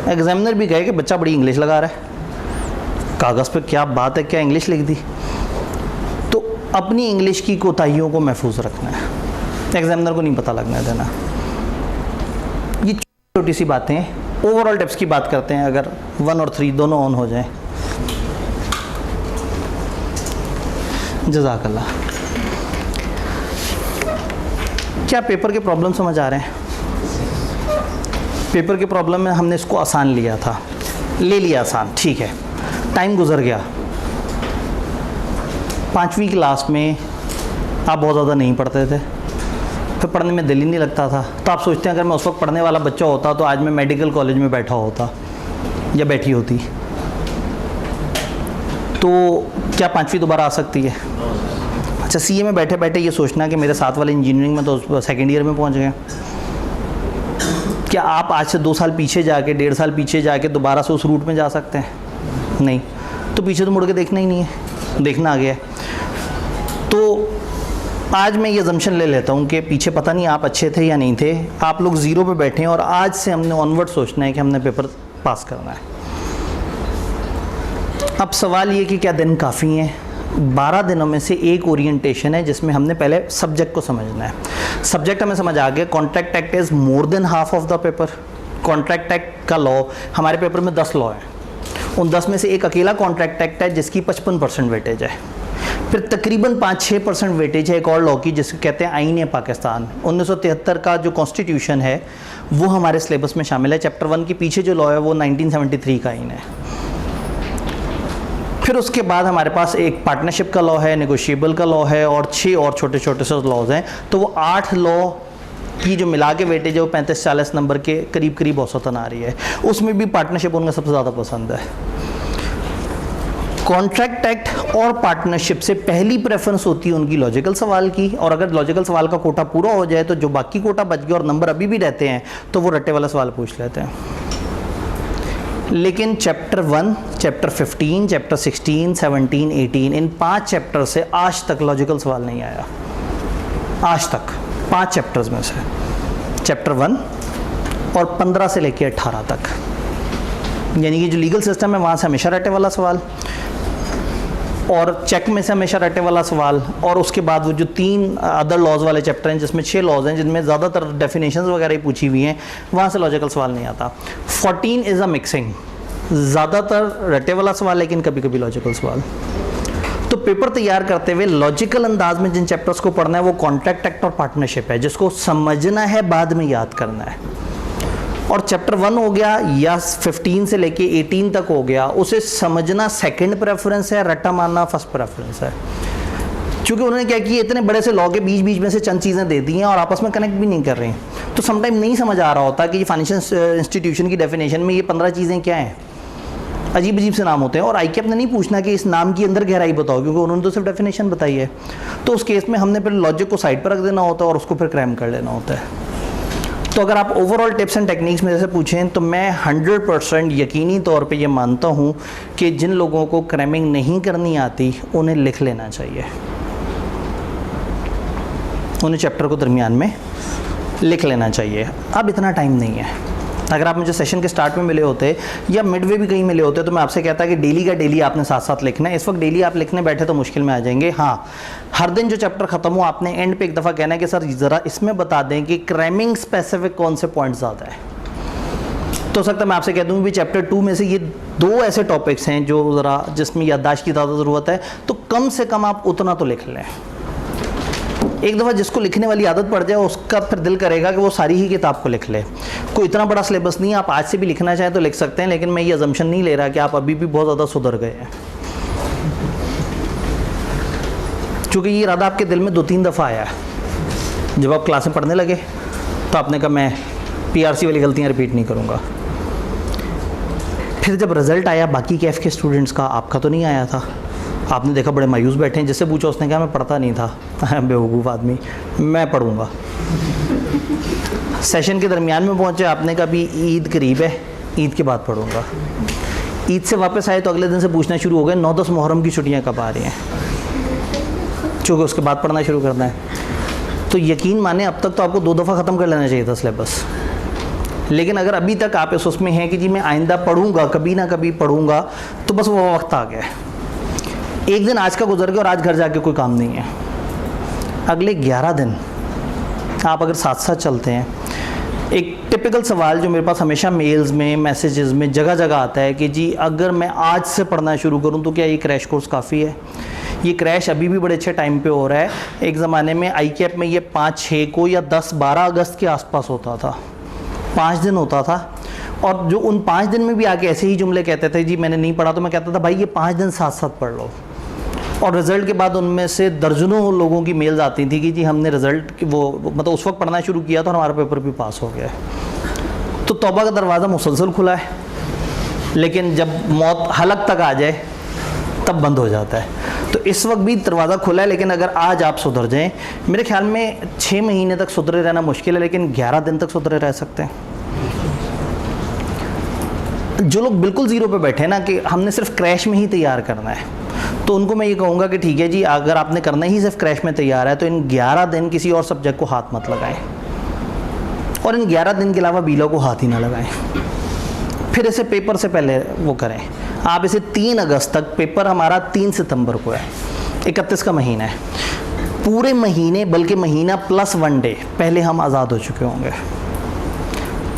examiner भी कहे कि बच्चा बड़ी इंग्लिश लगा रहा है, कागज़ पे क्या बात है, क्या इंग्लिश लिख दी। तो अपनी इंग्लिश की कोताहियों को महफूज रखना है, एग्जामिनर को नहीं पता लगने देना। ये छोटी सी बातें हैं। ओवरऑल टिप्स की बात करते हैं, अगर 1 और 3 दोनों ऑन हो जाएं। जज़ाकल्लाह। क्या पेपर के प्रॉब्लम समझ आ रहे हैं? पेपर के प्रॉब्लम में हमने इसको आसान लिया था, ले लिया आसान, ठीक है। टाइम गुजर गया, 5वीं क्लास में आप बहुत ज़्यादा नहीं पढ़ते थे, फिर पढ़ने में दिल ही नहीं लगता था। तो आप सोचते हैं अगर मैं उस वक्त पढ़ने वाला बच्चा होता तो आज मैं मेडिकल कॉलेज में बैठा होता या बैठी होती। तो क्या 5वीं दोबारा आ सकती है? अच्छा, सीए में बैठे बैठे ये सोचना कि मेरे साथ वाले इंजीनियरिंग में तो सेकेंड ईयर में पहुंच गए। क्या आप आज से 2 साल पीछे जाके, 1.5 साल पीछे जाके दोबारा से उस रूट में जा सकते हैं? नहीं। तो पीछे तो मुड़ के देखना ही नहीं है, देखना आ गया है। तो आज मैं ये अजम्पशन ले लेता हूँ कि पीछे पता नहीं आप अच्छे थे या नहीं थे, आप लोग ज़ीरो पे बैठे हैं और आज से हमने ऑनवर्ड सोचना है कि हमने पेपर पास करना है। अब सवाल ये कि क्या दिन काफ़ी हैं? 12 दिनों में से एक ओरिएंटेशन है जिसमें हमने पहले सब्जेक्ट को समझना है। सब्जेक्ट हमें समझ आ गया, contract act is more than half of the paper. Contract act का लॉ, हमारे पेपर में 10 लॉ हैं, उन 10 में से एक अकेला कॉन्ट्रैक्ट एक्ट है जिसकी 55% वेटेज है। फिर तकरीबन 5-6% वेटेज है एक और लॉ की जिसको कहते हैं आईन पाकिस्तान। 1973 का जो कॉन्स्टिट्यूशन है वो हमारे सिलेबस में शामिल है। चैप्टर 1 के पीछे जो लॉ है वो 1973 का आईन है। फिर उसके बाद हमारे पास एक पार्टनरशिप का लॉ है, नेगोशिएबल का लॉ है और 6 और छोटे छोटे से लॉज हैं। तो वो 8 लॉ की जो मिला के वेटेज है वो 35-40 नंबर के करीब करीब औसतन आ रही है। उसमें भी पार्टनरशिप उनका सबसे ज़्यादा पसंद है। कॉन्ट्रैक्ट एक्ट और पार्टनरशिप से पहली प्रेफरेंस होती है उनकी लॉजिकल सवाल की, और अगर लॉजिकल सवाल का कोटा पूरा हो जाए तो जो बाकी कोटा बच गया और नंबर अभी भी रहते हैं तो वो रट्टे वाला सवाल पूछ लेते हैं। लेकिन चैप्टर 1, चैप्टर 15, चैप्टर 16, 17, 18 इन 5 चैप्टर से आज तक लॉजिकल सवाल नहीं आया। आज तक 5 चैप्टर्स में से चैप्टर 1 और 15 से लेकर 18 तक, यानी कि जो लीगल सिस्टम है वहाँ से हमेशा रट्टे वाला सवाल, और चेक में से हमेशा रट्टे वाला सवाल, और उसके बाद वो जो 3 अदर लॉज वाले चैप्टर हैं जिसमें 6 लॉज हैं जिनमें ज़्यादातर डेफिनेशंस वगैरह ही पूछी हुई हैं, वहाँ से लॉजिकल सवाल नहीं आता। 14 इज़ अ मिक्सिंग, ज़्यादातर रट्टे वाला सवाल लेकिन कभी कभी लॉजिकल सवाल। तो पेपर तैयार करते हुए लॉजिकल अंदाज में जिन चैप्टर्स को पढ़ना है वो कॉन्ट्रैक्ट एक्ट और पार्टनरशिप है, जिसको समझना है बाद में याद करना है। और चैप्टर 1 हो गया या 15 से लेके 18 तक हो गया, उसे समझना सेकंड प्रेफरेंस है, रट्टा मारना फर्स्ट प्रेफरेंस है। क्योंकि उन्होंने क्या किया, इतने बड़े से लॉ के बीच बीच में से चंद चीज़ें दे दी हैं और आपस में कनेक्ट भी नहीं कर रही, तो समटाइम नहीं समझ आ रहा होता कि ये फाइनेंशियल इंस्टीट्यूशन की डेफिनेशन में ये 15 चीज़ें क्या हैं। अजीब अजीब से नाम होते हैं और ICAP ने नहीं पूछना कि इस नाम की अंदर गहराई बताओ, क्योंकि उन्होंने तो सिर्फ डेफिनेशन बताई है। तो उस केस में हमने फिर लॉजिक को साइड पर रख देना होता है और उसको फिर क्रैम कर लेना होता है। तो अगर आप ओवरऑल टिप्स एंड टेक्निक्स में से पूछें तो मैं 100% यकीनी तौर पे ये मानता हूँ कि जिन लोगों को क्रैमिंग नहीं करनी आती उन्हें लिख लेना चाहिए, उन्हें चैप्टर को दरमियान में लिख लेना चाहिए। अब इतना टाइम नहीं है। अगर आप मुझे सेशन के स्टार्ट में मिले होते या मिडवे भी कहीं मिले होते तो मैं आपसे कहता कि डेली का डेली आपने साथ साथ लिखना है। इस वक्त डेली आप लिखने बैठे तो मुश्किल में आ जाएंगे। हाँ, हर दिन जो चैप्टर ख़त्म हो आपने एंड पे एक दफ़ा कहना है कि सर ज़रा इसमें बता दें कि क्रैमिंग स्पेसिफिक कौन से पॉइंट ज़्यादा है। तो हो सकता है मैं आपसे कह दूँ भी चैप्टर 2 में से ये 2 ऐसे टॉपिक्स हैं जो ज़रा जिसमें याददाश्त की ज़्यादा ज़रूरत है, तो कम से कम आप उतना तो लिख लें। एक दफ़ा जिसको लिखने वाली आदत पड़ जाए उसका फिर दिल करेगा कि वो सारी ही किताब को लिख ले। कोई इतना बड़ा सिलेबस नहीं है, आप आज से भी लिखना चाहें तो लिख सकते हैं, लेकिन मैं ये अजम्पशन नहीं ले रहा कि आप अभी भी बहुत ज़्यादा सुधर गए हैं, क्योंकि ये इरादा आपके दिल में 2-3 दफ़ा आया है। जब आप क्लास में पढ़ने लगे तो आपने कहा मैं PRC वाली गलतियाँ रिपीट नहीं करूँगा। फिर जब रिज़ल्ट आया बाकी कैफ के स्टूडेंट्स का, आपका तो नहीं आया था, आपने देखा बड़े मायूस बैठे हैं। जिससे पूछा उसने कहा मैं पढ़ता नहीं था, बेवकूफ़ आदमी, मैं पढ़ूंगा। सेशन के दरमियान में पहुंचे, आपने कहा अभी ईद करीब है, ईद के बाद पढ़ूंगा। ईद से वापस आए तो अगले दिन से पूछना शुरू हो गए 9-10 मुहर्रम की छुट्टियां कब आ रही हैं, चूँकि उसके बाद पढ़ना शुरू करना है। तो यकीन माने अब तक तो आपको 2 दफ़ा ख़त्म कर लेना चाहिए था सिलेबस। लेकिन अगर अभी तक आप इस उसमें हैं कि जी मैं आइंदा पढ़ूंगा, कभी ना कभी पढ़ूंगा, तो बस वो वक्त आ गया है। एक दिन आज का गुजर गया और आज घर जाके कोई काम नहीं है। अगले 11 दिन आप अगर साथ साथ चलते हैं, एक टिपिकल सवाल जो मेरे पास हमेशा मेल्स में, मैसेजेस में, जगह जगह आता है कि जी अगर मैं आज से पढ़ना शुरू करूं तो क्या ये क्रैश कोर्स काफ़ी है? ये क्रैश अभी भी बड़े अच्छे टाइम पे हो रहा है। एक ज़माने में ICAP में ये 5-6 को या 10-12 अगस्त के आसपास होता था, 5 दिन होता था। और जो उन 5 दिन में भी आके ऐसे ही जुमले कहते थे जी मैंने नहीं पढ़ा, तो मैं कहता था भाई ये 5 दिन साथ साथ पढ़ लो। और रिज़ल्ट के बाद उनमें से दर्जनों लोगों की मेल्स आती थी कि जी हमने रिज़ल्ट वो मतलब उस वक्त पढ़ना शुरू किया तो हमारा पेपर भी पास हो गया। तो तौबा का दरवाज़ा मुसलसल खुला है, लेकिन जब मौत हलक तक आ जाए तब बंद हो जाता है। तो इस वक्त भी दरवाज़ा खुला है, लेकिन अगर आज आप सुधर जाएं, मेरे ख्याल में 6 महीने तक सुधरे रहना मुश्किल है, लेकिन 11 दिन तक सुधरे रह सकते हैं। जो लोग बिल्कुल ज़ीरो पे बैठे हैं ना कि हमने सिर्फ क्रैश में ही तैयार करना है, तो उनको मैं ये कहूँगा कि ठीक है जी, अगर आपने करना ही सिर्फ क्रैश में तैयार है तो इन 11 दिन किसी और सब्जेक्ट को हाथ मत लगाएं, और इन 11 दिन के अलावा बीलो को हाथ ही ना लगाएं। फिर इसे पेपर से पहले वो करें। आप इसे 3 अगस्त तक, पेपर हमारा 3 सितंबर को है, 31 का महीना है, पूरे महीने बल्कि महीना प्लस 1 डे पहले हम आज़ाद हो चुके होंगे।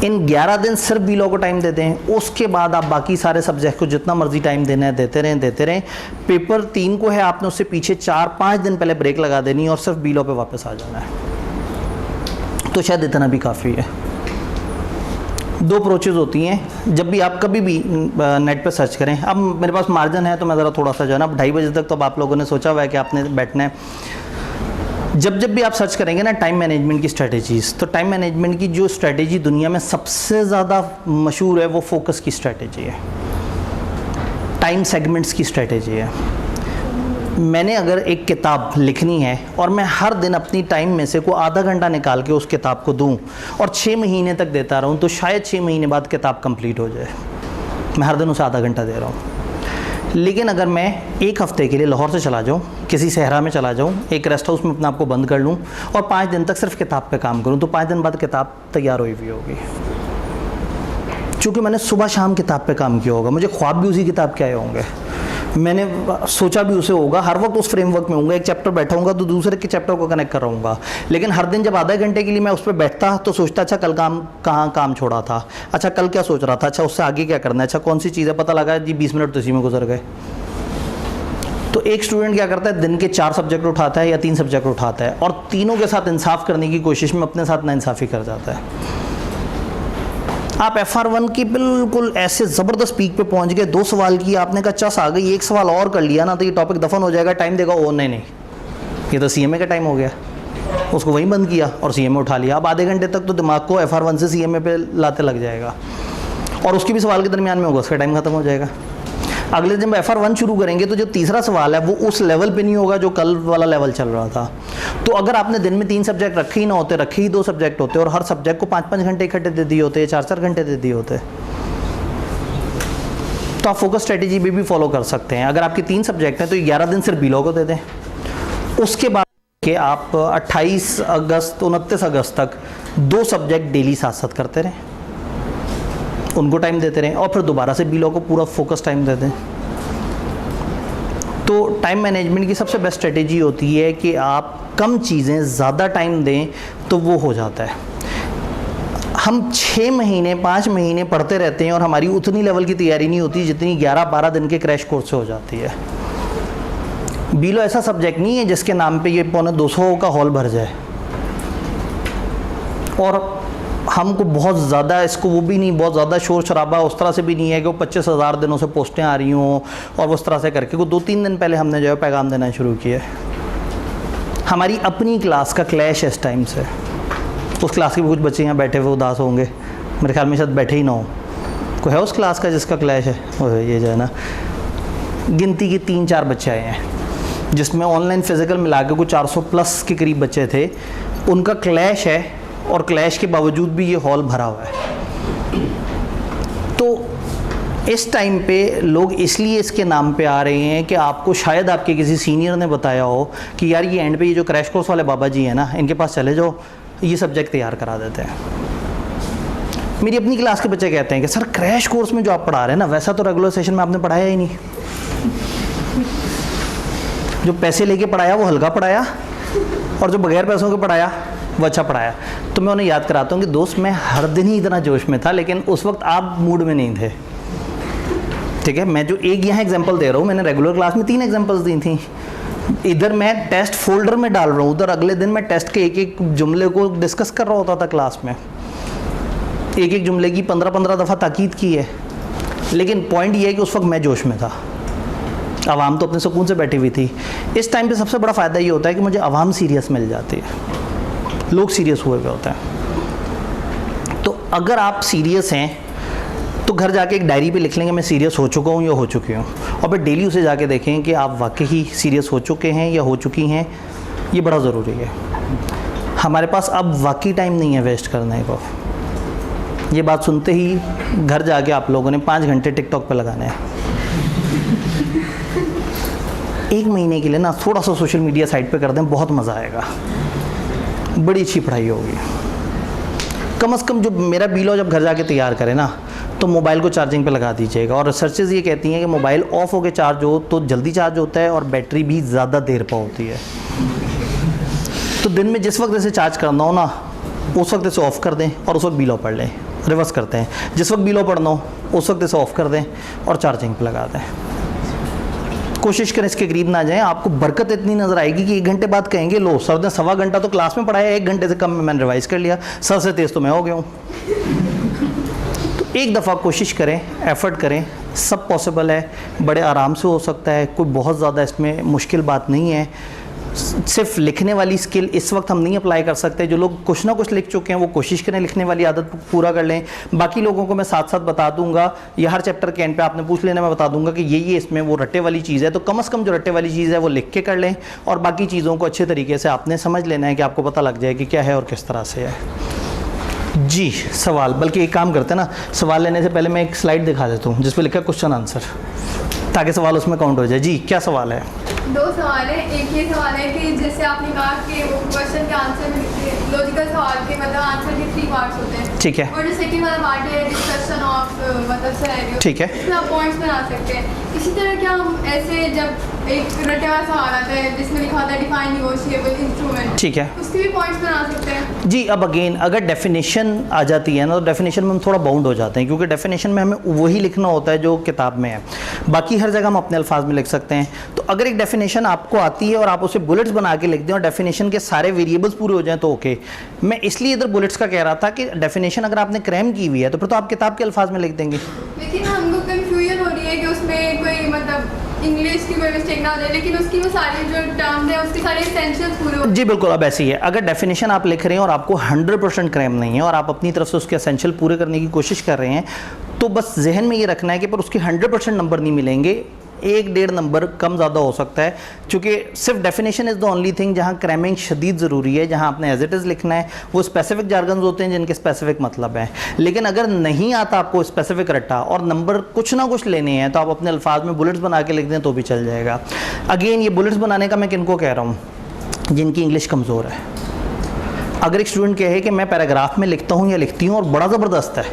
इन 11 दिन सिर्फ बीलो को टाइम दे दें, उसके बाद आप बाकी सारे सब्जेक्ट को जितना मर्जी टाइम देना है देते रहें। पेपर 3 को है, आपने उससे पीछे 4-5 दिन पहले ब्रेक लगा देनी और सिर्फ बीलो पे वापस आ जाना है। तो शायद इतना भी काफ़ी है। 2 अप्रोचेज़ होती हैं जब भी आप कभी भी नेट पे सर्च करें। अब मेरे पास मार्जिन है तो मैं ज़रा थोड़ा सा जो है ना, अब 2:30 बजे तक तो अब आप लोगों ने सोचा हुआ है कि आपने बैठना है। जब भी आप सर्च करेंगे ना टाइम मैनेजमेंट की स्ट्रैटेजीज़, तो टाइम मैनेजमेंट की जो स्ट्रैटेजी दुनिया में सबसे ज़्यादा मशहूर है वो फोकस की स्ट्रैटेजी है, टाइम सेगमेंट्स की स्ट्रैटेजी है। मैंने अगर एक किताब लिखनी है और मैं हर दिन अपनी टाइम में से को आधा घंटा निकाल के उस किताब को दूं और 6 महीने तक देता रहूं, तो शायद 6 महीने बाद किताब कंप्लीट हो जाए। मैं हर दिन उसे आधा घंटा दे रहा हूं। लेकिन अगर मैं 1 हफ़्ते के लिए लाहौर से चला जाऊं, किसी सहरा में चला जाऊं, एक रेस्ट हाउस में अपने आप को बंद कर लूं और 5 दिन तक सिर्फ किताब पे काम करूं, तो 5 दिन बाद किताब तैयार हुई हुई होगी। चूँकि मैंने सुबह शाम किताब पे काम किया होगा, मुझे ख्वाब भी उसी किताब के आए होंगे, मैंने सोचा भी उसे होगा, हर वक्त उस फ्रेमवर्क में होऊंगा। एक चैप्टर बैठा हूँगा तो दूसरे के चैप्टर को कनेक्ट कर रहा हूँगा। लेकिन हर दिन जब आधे घंटे के लिए मैं उस पर बैठता तो सोचता, अच्छा कल कहाँ काम छोड़ा था, अच्छा कल क्या सोच रहा था, अच्छा उससे आगे क्या करना है, अच्छा कौन सी चीज़ है, पता लगा जी 20 मिनट तो इसी में गुजर गए। तो एक स्टूडेंट क्या करता है, दिन के 4 सब्जेक्ट उठाता है या 3 सब्जेक्ट उठाता है और तीनों के साथ इंसाफ करने की कोशिश में अपने साथ नाइंसाफ़ी कर जाता है। आप FR1 की बिल्कुल ऐसे ज़बरदस्त पीक पे पहुंच गए, 2 सवाल किए, आपने कहा चस आ गई, 1 सवाल और कर लिया ना तो ये टॉपिक दफन हो जाएगा, टाइम देगा। ओ नहीं, ये तो CMA का टाइम हो गया, उसको वहीं बंद किया और CMA उठा लिया। अब आधे घंटे तक तो दिमाग को FR1 से CMA पे लाते लग जाएगा और उसके भी सवाल के दरमियान में होगा, उसका टाइम ख़त्म हो जाएगा। अगले दिन FR1 शुरू करेंगे तो जो तीसरा सवाल है वो उस लेवल पे नहीं होगा जो कल वाला लेवल चल रहा था। तो अगर आपने दिन में 3 सब्जेक्ट रखे ही ना होते, रखे ही 2 सब्जेक्ट होते और हर सब्जेक्ट को 5-5 घंटे इकट्ठे दे दिए होते, 4-4 घंटे दे दिए होते, तो आप फोकस स्ट्रेटेजी भी फॉलो कर सकते हैं। अगर आपके 3 सब्जेक्ट हैं तो 11 दिन सिर्फ बीलो को दे दें। उसके बाद के आप 28 अगस्त 29 अगस्त तक 2 सब्जेक्ट डेली साथ करते रहें, उनको टाइम देते रहें और फिर दोबारा से बीलो को पूरा फोकस टाइम दे दें। तो टाइम मैनेजमेंट की सबसे बेस्ट स्ट्रेटेजी होती है कि आप कम चीज़ें ज़्यादा टाइम दें तो वो हो जाता है। हम 6 महीने 5 महीने पढ़ते रहते हैं और हमारी उतनी लेवल की तैयारी नहीं होती जितनी 11-12 दिन के क्रैश कोर्स से हो जाती है। बीलो ऐसा सब्जेक्ट नहीं है जिसके नाम पे ये 250 का हॉल भर जाए और हमको बहुत ज़्यादा इसको वो भी नहीं, बहुत ज़्यादा शोर शराबा उस तरह से भी नहीं है कि वो 25,000 दिनों से पोस्टें आ रही हों और उस तरह से करके। वो 2-3 दिन पहले हमने जो है पैगाम देना शुरू किया। हमारी अपनी क्लास का क्लैश है इस टाइम से। उस क्लास के भी कुछ बच्चे यहाँ बैठे हुए उदास होंगे, मेरे ख्याल में शायद बैठे ही ना हो। कोई है उस क्लास का जिसका क्लैश है? ये जो है ना, गिनती के 3-4 बच्चे आए हैं जिसमें ऑनलाइन फिज़िकल मिला के कुछ 400+ के करीब बच्चे थे। उनका क्लैश है और क्लैश के बावजूद भी ये हॉल भरा हुआ है। तो इस टाइम पे लोग इसलिए इसके नाम पे आ रहे हैं कि आपको शायद आपके किसी सीनियर ने बताया हो कि यार ये एंड पे ये जो क्रैश कोर्स वाले बाबा जी हैं ना, इनके पास चले जाओ, ये सब्जेक्ट तैयार करा देते हैं। मेरी अपनी क्लास के बच्चे कहते हैं कि सर क्रैश कोर्स में जो आप पढ़ा रहे हैं ना, वैसा तो रेगुलर सेशन में आपने पढ़ाया ही नहीं। जो पैसे लेके पढ़ाया वो हल्का पढ़ाया और जो बगैर पैसों के पढ़ाया वो अच्छा पढ़ाया। तो मैं उन्हें याद कराता हूँ कि दोस्त मैं हर दिन ही इतना जोश में था, लेकिन उस वक्त आप मूड में नहीं थे। ठीक है, मैं जो एक यहाँ एग्जांपल दे रहा हूँ, मैंने रेगुलर क्लास में 3 एग्जांपल्स दी थी। इधर मैं टेस्ट फोल्डर में डाल रहा हूँ, उधर अगले दिन मैं टेस्ट के एक जुमले को डिस्कस कर रहा होता था क्लास में। एक जुमले की 15-15 दफ़ा ताकीद की है। लेकिन पॉइंट ये है कि उस वक्त मैं जोश में था, आवाम तो अपने सुकून से बैठी हुई थी। इस टाइम पे सबसे बड़ा फ़ायदा ये होता है कि मुझे आवाम सीरियस मिल जाती है, लोग सीरियस हुए हुए होते हैं। तो अगर आप सीरियस हैं तो घर जाके एक डायरी पे लिख लेंगे मैं सीरियस हो चुका हूँ या हो चुकी हूँ, और फिर डेली उसे जाके देखें कि आप वाकई सीरियस हो चुके हैं या हो चुकी हैं। ये बड़ा ज़रूरी है। हमारे पास अब वाकई टाइम नहीं है वेस्ट करने को। ये बात सुनते ही घर जाके आप लोगों ने 5 घंटे टिकटॉक पे लगाने हैं। 1 महीने के लिए ना थोड़ा सा सोशल मीडिया साइड पे कर दें, बहुत मज़ा आएगा, बड़ी अच्छी पढ़ाई होगी। कम से कम जो मेरा बीलो जब घर जाके तैयार करे ना, तो मोबाइल को चार्जिंग पे लगा दीजिएगा। और रिसर्चेज ये कहती हैं कि मोबाइल ऑफ होकर चार्ज हो तो जल्दी चार्ज होता है और बैटरी भी ज़्यादा देर पर होती है। तो दिन में जिस वक्त इसे चार्ज करना हो ना, उस वक्त इसे ऑफ़ कर दें और उस वक्त बीलो पढ़ लें। रिवर्स करते हैं, जिस वक्त बीलो पढ़ना हो उस वक्त इसे ऑफ़ कर दें और चार्जिंग पे लगा दें। कोशिश करें इसके करीब ना जाएं, आपको बरकत इतनी नज़र आएगी कि 1 घंटे बाद कहेंगे लो सर ने 1.25 घंटा तो क्लास में पढ़ाया, 1 घंटे से कम में मैंने रिवाइज़ कर लिया, सर से तेज़ तो मैं हो गया हूँ। तो एक दफ़ा कोशिश करें, एफ़र्ट करें, सब पॉसिबल है, बड़े आराम से हो सकता है, कोई बहुत ज़्यादा इसमें मुश्किल बात नहीं है। सिर्फ लिखने वाली स्किल इस वक्त हम नहीं अप्लाई कर सकते। जो लोग कुछ ना कुछ लिख चुके हैं वो कोशिश करें लिखने वाली आदत पूरा कर लें। बाकी लोगों को मैं साथ साथ बता दूंगा, या हर चैप्टर के एंड पे आपने पूछ लेना, मैं बता दूंगा कि ये इसमें वो रट्टे वाली चीज़ है, तो कम से कम जो रट्टे वाली चीज़ है वो लिख के कर लें, और बाकी चीज़ों को अच्छे तरीके से आपने समझ लेना है कि आपको पता लग जाए कि क्या है और किस तरह से है। जी सवाल, बल्कि एक काम करते हैं ना, सवाल लेने से पहले मैं एक स्लाइड दिखा देता हूँ जिस पर लिखा है क्वेश्चन आंसर, ताकि सवाल उसमें काउंट हो जाए। जी क्या सवाल है? 2 सवाल है। एक ये सवाल है कि जैसे आपने कहा कि वो क्वेश्चन के आंसर में लॉजिकल सवाल के मतलब आंसर के 3 पार्ट्स होते हैं, ठीक है, और जो सेकंड वाला पार्ट है डिस्कशन ऑफ मतलब सिनेरियो, ठीक है, इसमें आप पॉइंट्स बना सकते हैं। इसी तरह क्या हम ऐसे जब एक रटे वाला सवाल आता है जिसमें लिखा होता है डिफाइन नेगोशिएबल इंस्ट्रूमेंट, ठीक है, उसके भी पॉइंट्स बना सकते हैं? जी अब अगेन अगर डेफिनेशन आ जाती है ना, तो डेफिनेशन में हम थोड़ा बाउंड हो जाते हैं, क्योंकि डेफिनेशन में हमें वही लिखना होता है जो किताब में है, बाकी हर जगह हम अपने अल्फाज में लिख सकते हैं। तो अगर एक डेफिनेशन आपको आती है और आप उसे बुलेट्स बना के लिख दें और डेफिनेशन के सारे वेरिएबल्स पूरे हो जाएं तो ओके। मैं इसलिए इधर बुलेट्स का कह रहा था कि डेफिनेशन अगर आपने क्रैम की हुई है तो फिर तो आप किताब के अल्फाज में लिख देंगे। लेकिन हमको कंफ्यूजन हो रही है कि उसमें कोई मतलब इंग्लिश की कोई मिस्टेक ना हो जाए, लेकिन उसकी वो सारी जो टर्म्स है उसके सारे एसेंशियल्स पूरे हो। जी बिल्कुल, अब ऐसी है, अगर डेफिनेशन आप लिख रहे हैं और आपको 100% क्रैम नहीं है और आप अपनी तरफ से उसके एसेंशियल पूरे करने की कोशिश कर रहे हैं, तो बस जहन में ये रखना है कि पर उसके 100% नंबर नहीं मिलेंगे, 1-1.5 नंबर कम ज़्यादा हो सकता है, क्योंकि सिर्फ definition is the only thing जहाँ क्रैमिंग शदीद ज़रूरी है, जहाँ आपने एज इट इज़ लिखना है। वो स्पेसिफिक जार्गन्स होते हैं जिनके स्पेसिफिक मतलब हैं, लेकिन अगर नहीं आता आपको स्पेसिफिक रट्टा और नंबर कुछ ना कुछ लेने हैं तो आप अपने अल्फाज में बुलेट्स बना के लिख दें तो भी चल जाएगा। अगेन ये बुलेट्स बनाने का मैं किनको कह रहा हूँ? जिनकी इंग्लिश कमज़ोर है। अगर एक स्टूडेंट कहे कि मैं पैराग्राफ में लिखता हूँ या लिखती हूँ और बड़ा ज़बरदस्त है,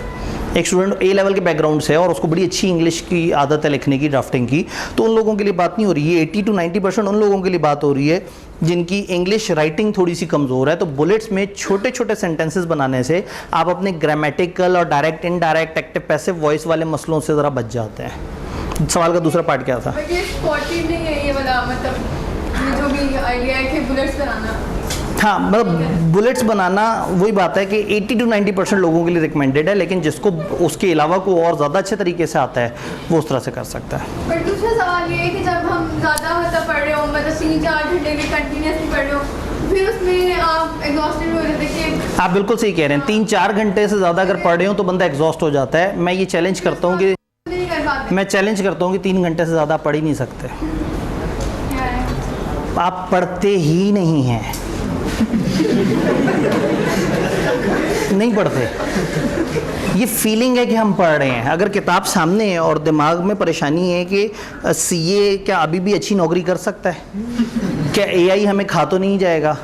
एक स्टूडेंट ए लेवल के बैकग्राउंड से है और उसको बड़ी अच्छी इंग्लिश की आदत है लिखने की, ड्राफ्टिंग की, तो उन लोगों के लिए बात नहीं हो रही है। 80 to 90% उन लोगों के लिए बात हो रही है जिनकी इंग्लिश राइटिंग थोड़ी सी कमज़ोर है। तो बुलेट्स में छोटे छोटे सेंटेंसेस बनाने से आप अपने ग्रामेटिकल और direct indirect active passive voice वाले मसलों से ज़रा बच जाते हैं। सवाल का दूसरा पार्ट क्या था? ये स्पॉटिंग नहीं है, ये वाला मतलब ये जो भी आइडिया है कि बुलेट्स बनाना, हाँ मतलब बुलेट्स बनाना वही बात है कि 80 to 90% लोगों के लिए रिकमेंडेड है, लेकिन जिसको उसके अलावा को और ज़्यादा अच्छे तरीके से आता है वो उस तरह से कर सकता है। पर दूसरा सवाल ये है कि जब हम ज़्यादा मतलब पढ़ रहे हो, मतलब 3-4 घंटे के कंटिन्यूसली पढ़ रहे हो, फिर उसमें आप एग्जॉस्टेड हो जाते हैं। आप बिल्कुल सही कह रहे हैं, 3-4 घंटे से ज़्यादा अगर पढ़ रहे हो तो बंदा एग्जॉस्ट हो जाता है। मैं ये चैलेंज करता हूँ कि नहीं कर पाते। मैं चैलेंज करता हूँ कि 3 घंटे से ज़्यादा पढ़ ही नहीं सकते, क्या है? आप पढ़ते ही नहीं हैं, नहीं पढ़ते। ये फीलिंग है कि हम पढ़ रहे हैं। अगर किताब सामने है और दिमाग में परेशानी है कि सीए क्या अभी भी अच्छी नौकरी कर सकता है, क्या एआई हमें खा तो नहीं जाएगा,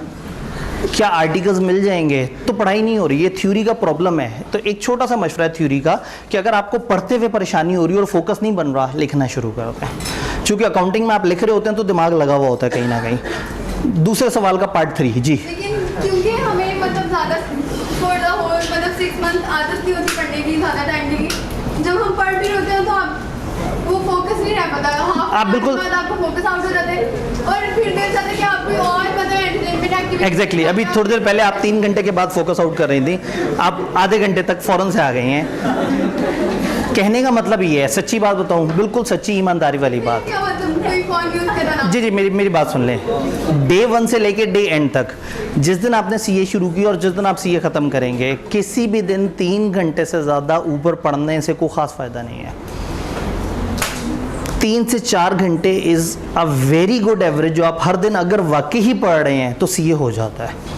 क्या आर्टिकल्स मिल जाएंगे, तो पढ़ाई नहीं हो रही। ये थ्योरी का प्रॉब्लम है। तो एक छोटा सा मशवरा है थ्योरी का कि अगर आपको पढ़ते हुए परेशानी हो रही है और फोकस नहीं बन रहा, लिखना शुरू कर दें। क्योंकि अकाउंटिंग में आप लिख रहे होते हैं तो दिमाग लगा हुआ होता है कहीं ना कहीं। दूसरे सवाल का पार्ट 3 जी। लेकिन क्योंकि हमें मतलब ज़्यादा फॉर द होल मतलब 6 मंथ आदत नहीं होती पढ़ने की, ज़्यादा टाइम की, जब हम पढ़ रहे होते हैं तो आप वो फोकस नहीं रह पाता। आप बिल्कुल आपको फोकस आउट हो जाते हैं और फिर देर जाते कि आप कोई और मतलब एंटरटेनमेंट एक्टिविटी। एग्जैक्टली अभी थोड़ी देर पहले आप 3 घंटे के बाद फोकस आउट कर रही थी, आप आधे घंटे तक फ़ौरन से आ गई हैं। कहने का मतलब ये है, सच्ची बात बताऊं, बिल्कुल सच्ची ईमानदारी वाली बात। क्या मतलब कोई फोन यूज़ करना? जी मेरी बात सुन लें। डे 1 से लेके डे एंड तक, जिस दिन आपने सीए शुरू की और जिस दिन आप सीए ख़त्म करेंगे, किसी भी दिन 3 घंटे से ज़्यादा ऊपर पढ़ने से कोई ख़ास फ़ायदा नहीं है। 3 से 4 घंटे is a very good average, जो आप हर दिन अगर वाकई ही पढ़ रहे हैं तो सीए हो जाता है।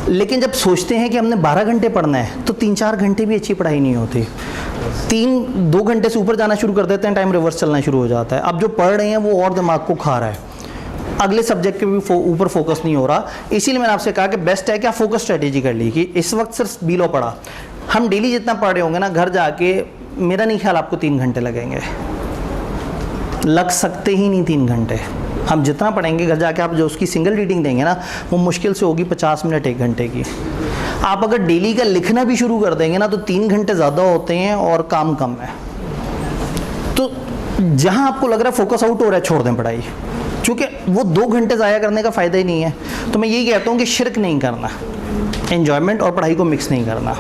लेकिन जब सोचते हैं कि हमने 12 घंटे पढ़ना है तो 3-4 घंटे भी अच्छी पढ़ाई नहीं होती। 2 घंटे से ऊपर जाना शुरू कर देते हैं, टाइम रिवर्स चलना शुरू हो जाता है। अब जो पढ़ रहे हैं वो और दिमाग को खा रहा है, अगले सब्जेक्ट के भी ऊपर फोकस नहीं हो रहा। इसीलिए मैंने आपसे कहा कि बेस्ट है कि आप फोकस स्ट्रेटेजी कर ली कि इस वक्त सिर्फ बी लॉ पढ़ा। हम डेली जितना पढ़ रहे होंगे ना, घर जाके मेरा नहीं ख्याल आपको 3 घंटे लगेंगे, लग सकते ही नहीं 3 घंटे। हम जितना पढ़ेंगे घर जाके आप जो उसकी सिंगल रीडिंग देंगे ना, वो मुश्किल से होगी 50 मिनट 1 घंटे की। आप अगर डेली का लिखना भी शुरू कर देंगे ना, तो 3 घंटे ज़्यादा होते हैं और काम कम है। तो जहाँ आपको लग रहा है फोकस आउट हो रहा है, छोड़ दें पढ़ाई, क्योंकि वो 2 घंटे ज़ाया करने का फ़ायदा ही नहीं है। तो मैं यही कहता हूँ कि शिरक नहीं करना, एन्जॉयमेंट और पढ़ाई को मिक्स नहीं करना।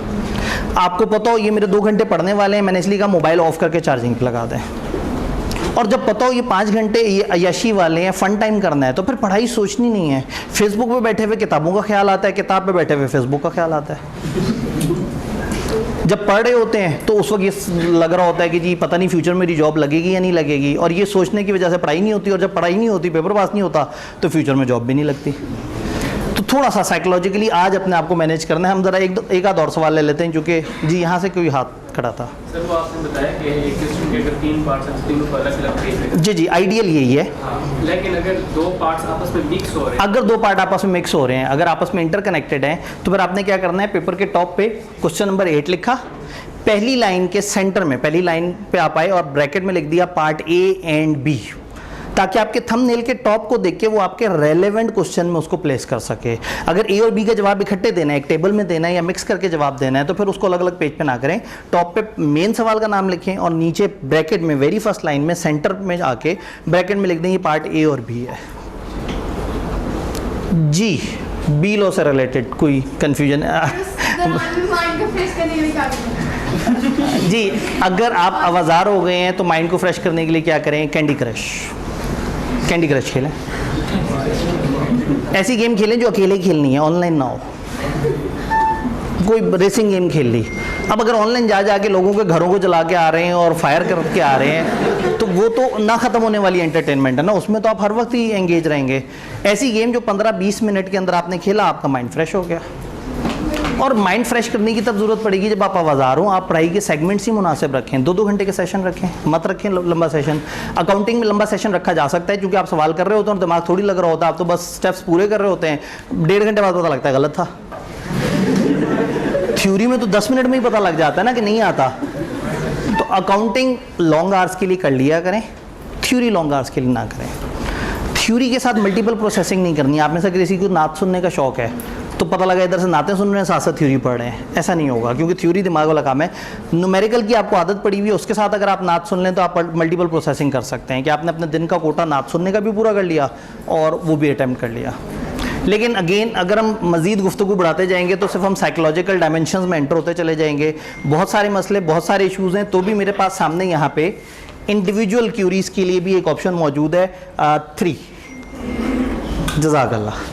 आपको पता हो ये मेरे 2 घंटे पढ़ने वाले हैं, मैंने इसलिए कहा मोबाइल ऑफ करके चार्जिंग पे लगा दें। और जब पता हो ये 5 घंटे ये अय्याशी वाले हैं, फ़न टाइम करना है, तो फिर पढ़ाई सोचनी नहीं है। फेसबुक पे बैठे हुए किताबों का ख्याल आता है, किताब पे बैठे हुए फेसबुक का ख्याल आता है। जब पढ़ रहे होते हैं तो उस वक्त ये लग रहा होता है कि जी पता नहीं फ्यूचर में मेरी जॉब लगेगी या नहीं लगेगी, और ये सोचने की वजह से पढ़ाई नहीं होती, और जब पढ़ाई नहीं होती, पेपर पास नहीं होता, तो फ्यूचर में जॉब भी नहीं लगती। तो थोड़ा सा साइकोलॉजिकली आज अपने आप को मैनेज करना है। हम ज़रा एक आध और सवाल ले लेते हैं, क्योंकि जी यहाँ से कोई हाथ खड़ा था। सर वो आपने बताया कि एक क्वेश्चन के अगर 3 पार्ट्स हैं, तीनों को अलग अलग पेज पे। जी जी, आइडियल यही है। हाँ, लेकिन अगर 2 पार्ट्स आपस में मिक्स हो रहे हैं, अगर 2 पार्ट आपस में मिक्स हो रहे हैं, अगर आपस में इंटरकनेक्टेड हैं, तो फिर आपने क्या करना है, पेपर के टॉप पे क्वेश्चन नंबर 8 लिखा, पहली लाइन के सेंटर में, पहली लाइन पे आप आए और ब्रैकेट में लिख दिया पार्ट ए एंड बी, ताकि आपके थंबनेल के टॉप को देख के वो आपके रेलेवेंट क्वेश्चन में उसको प्लेस कर सके। अगर ए और बी का जवाब इकट्ठे देना है, एक टेबल में देना है या मिक्स करके जवाब देना है, तो फिर उसको अलग अलग पेज पे ना करें। टॉप पे मेन सवाल का नाम लिखें और नीचे ब्रैकेट में वेरी फर्स्ट लाइन में सेंटर में आके ब्रैकेट में लिख दें ये पार्ट ए और बी है। जी, बी लॉ से रिलेटेड कोई कंफ्यूजन माइंड को फ्रेश करने के लिए क्या करें? जी, अगर आप आवाज़ार हो गए हैं तो माइंड को फ्रेश करने के लिए क्या करें, कैंडी क्रश खेलें। ऐसी गेम खेलें जो अकेले खेलनी है, ऑनलाइन ना हो। कोई रेसिंग गेम खेल ली। अब अगर ऑनलाइन जाके लोगों के घरों को जला के आ रहे हैं और फायर करके आ रहे हैं, तो वो तो ना ख़त्म होने वाली एंटरटेनमेंट है ना, उसमें तो आप हर वक्त ही एंगेज रहेंगे। ऐसी गेम जो 15-20 मिनट के अंदर आपने खेला, आपका माइंड फ्रेश हो गया। और माइंड फ्रेश करने की तब ज़रूरत पड़ेगी जब आप आवाज़ार हो। आप पढ़ाई के सेगमेंट्स ही मुनासिब रखें, 2-2 घंटे के सेशन रखें, मत रखें लंबा सेशन। अकाउंटिंग में लंबा सेशन रखा जा सकता है, क्योंकि आप सवाल कर रहे होते हैं और दिमाग थोड़ी लग रहा होता है, आप तो बस स्टेप्स पूरे कर रहे होते हैं। 1.5 घंटे बाद पता लगता है गलत था। थ्योरी में तो 10 मिनट में ही पता लग जाता है ना कि नहीं आता। तो अकाउंटिंग लॉन्ग आवर्स के लिए कर लिया करें, थ्योरी लॉन्ग आवर्स के लिए ना करें। थ्योरी के साथ मल्टीपल प्रोसेसिंग नहीं करनी। आप में से किसी को नात सुनने का शौक है तो पता लगा इधर से नाते सुन रहे हैं, साथ साथ थ्योरी पढ़ रहे हैं, ऐसा नहीं होगा, क्योंकि थ्योरी दिमाग वाला काम है। न्यूमेरिकल की आपको आदत पड़ी हुई है, उसके साथ अगर आप नात सुन लें तो आप मल्टीपल प्रोसेसिंग कर सकते हैं कि आपने अपने दिन का कोटा नात सुनने का भी पूरा कर लिया और वो भी अटैम्प्ट कर लिया। लेकिन अगेन अगर हम मज़ीद गुफ्तगू बढ़ाते जाएंगे तो सिर्फ हम साइकोलॉजिकल डायमेंशंस में एंटर होते चले जाएंगे। बहुत सारे मसले, बहुत सारे इशूज़ हैं। तो भी मेरे पास सामने यहाँ पे इंडिविजुअल क्यूरीज़ के लिए भी एक ऑप्शन मौजूद है, 3। जज़ाकल्लाह।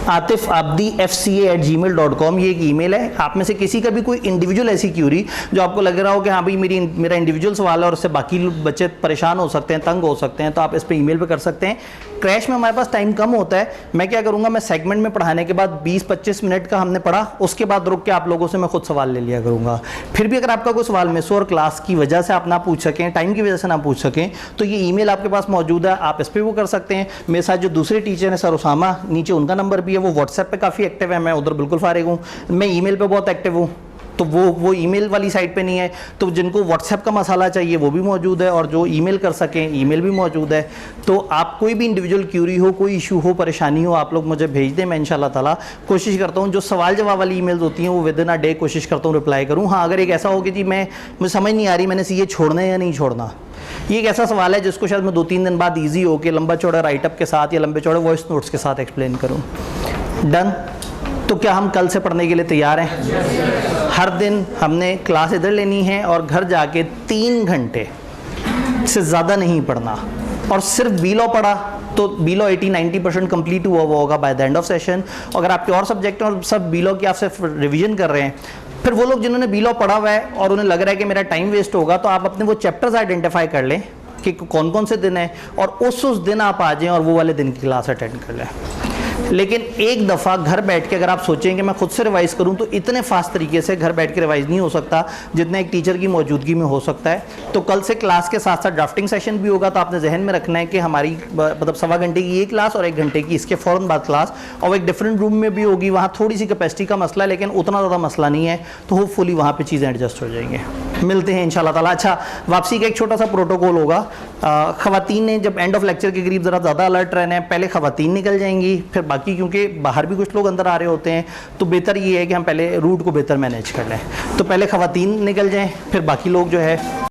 आतिफ आब्दी fca@gmail.com ये एक ईमेल है। आप में से किसी का भी कोई इंडिविजुअल ऐसी क्यूरी जो आपको लग रहा हो कि हाँ भाई मेरा इंडिविजुअल सवाल है और उससे बाकी बच्चे परेशान हो सकते हैं, तंग हो सकते हैं, तो आप इस पर ईमेल पे कर सकते हैं। क्रैश में हमारे पास टाइम कम होता है। मैं क्या करूँगा, मैं सेगमेंट में पढ़ाने के बाद 20-25 मिनट का हमने पढ़ा, उसके बाद रुक के आप लोगों से मैं खुद सवाल ले लिया करूँगा। फिर भी अगर आपका कोई सवाल मिस हो और क्लास की वजह से आप ना पूछ सकें, टाइम की वजह से ना पूछ सकें, तो ये ईमेल आपके पास मौजूद है, आप इस पर वो कर सकते हैं। मेरे साथ जो दूसरे टीचर हैं सर उसामा, नीचे उनका नंबर भी है, वो व्हाट्सएप पे काफ़ी एक्टिव है, मैं उधर बिल्कुल फारिग हूँ। मैं ईमेल पे बहुत एक्टिव हूँ, तो वो ईमेल वाली साइट पे नहीं है। तो जिनको व्हाट्सएप का मसाला चाहिए वो भी मौजूद है, और जो ईमेल कर सकें ईमेल भी मौजूद है। तो आप कोई भी इंडिविजुअल क्यूरी हो, कोई इशू हो, परेशानी हो, आप लोग मुझे भेज दें। मैं इंशाल्लाह ताला कोशिश करता हूँ जो सवाल जवाब वाली ईमेल्स होती हैं वो विद इन अ डे कोशिश करता हूँ रिप्लाई करूँ। हाँ, अगर एक ऐसा हो कि जी मुझे समझ नहीं आ रही मैंने सीए छोड़ना है या नहीं छोड़ना, ये एक ऐसा सवाल है जिसको शायद मैं 2-3 दिन बाद ईजी हो के लंबा चौड़ा राइटअप के साथ या लंबे चौड़े वॉइस नोट्स के साथ एक्सप्लेन करूँ। डन। तो क्या हम कल से पढ़ने के लिए तैयार हैं? हर दिन हमने क्लास इधर लेनी है और घर जाके 3 घंटे से ज़्यादा नहीं पढ़ना। और सिर्फ बी लॉ पढ़ा तो बी लॉ 80-90% कंप्लीट हुआ होगा by the end of session. अगर आपके और सब्जेक्ट हैं और सब बी लॉ की आप सिर्फ रिविजन कर रहे हैं, फिर वो लोग जिन्होंने बी लॉ पढ़ा हुआ है और उन्हें लग रहा है कि मेरा टाइम वेस्ट होगा, तो आप अपने वो चैप्टर्स आइडेंटिफाई कर लें कि कौन कौन से दिन हैं और उस दिन आप आ जाएं और वो वाले दिन की क्लास अटेंड कर लें। लेकिन एक दफ़ा घर बैठ के अगर आप सोचें कि मैं खुद से रिवाइज़ करूं तो इतने फास्ट तरीके से घर बैठ के रिवाइज़ नहीं हो सकता जितना एक टीचर की मौजूदगी में हो सकता है। तो कल से क्लास के साथ साथ ड्राफ्टिंग सेशन भी होगा, तो आपने जहन में रखना है कि हमारी मतलब 1.25 घंटे की ये क्लास और 1 घंटे की इसके फ़ौरन बाद क्लास, और एक डिफरेंट रूम में भी होगी। वहाँ थोड़ी सी कैपेसिटी का मसला है लेकिन उतना ज़्यादा मसला नहीं है, तो होपफुली वहाँ पर चीज़ें एडजस्ट हो जाएंगे। मिलते हैं इंशाल्लाह ताला। अच्छा, वापसी का एक छोटा सा प्रोटोकॉल होगा। ख़वातीन ने जब एंड ऑफ लेक्चर के करीब ज़रा ज़्यादा अलर्ट रहना है, पहले ख़वातीन निकल जाएंगी, फिर बाकी, क्योंकि बाहर भी कुछ लोग अंदर आ रहे होते हैं, तो बेहतर ये है कि हम पहले रूट को बेहतर मैनेज कर लें। तो पहले ख़वातीन निकल जाएं, फिर बाकी लोग जो है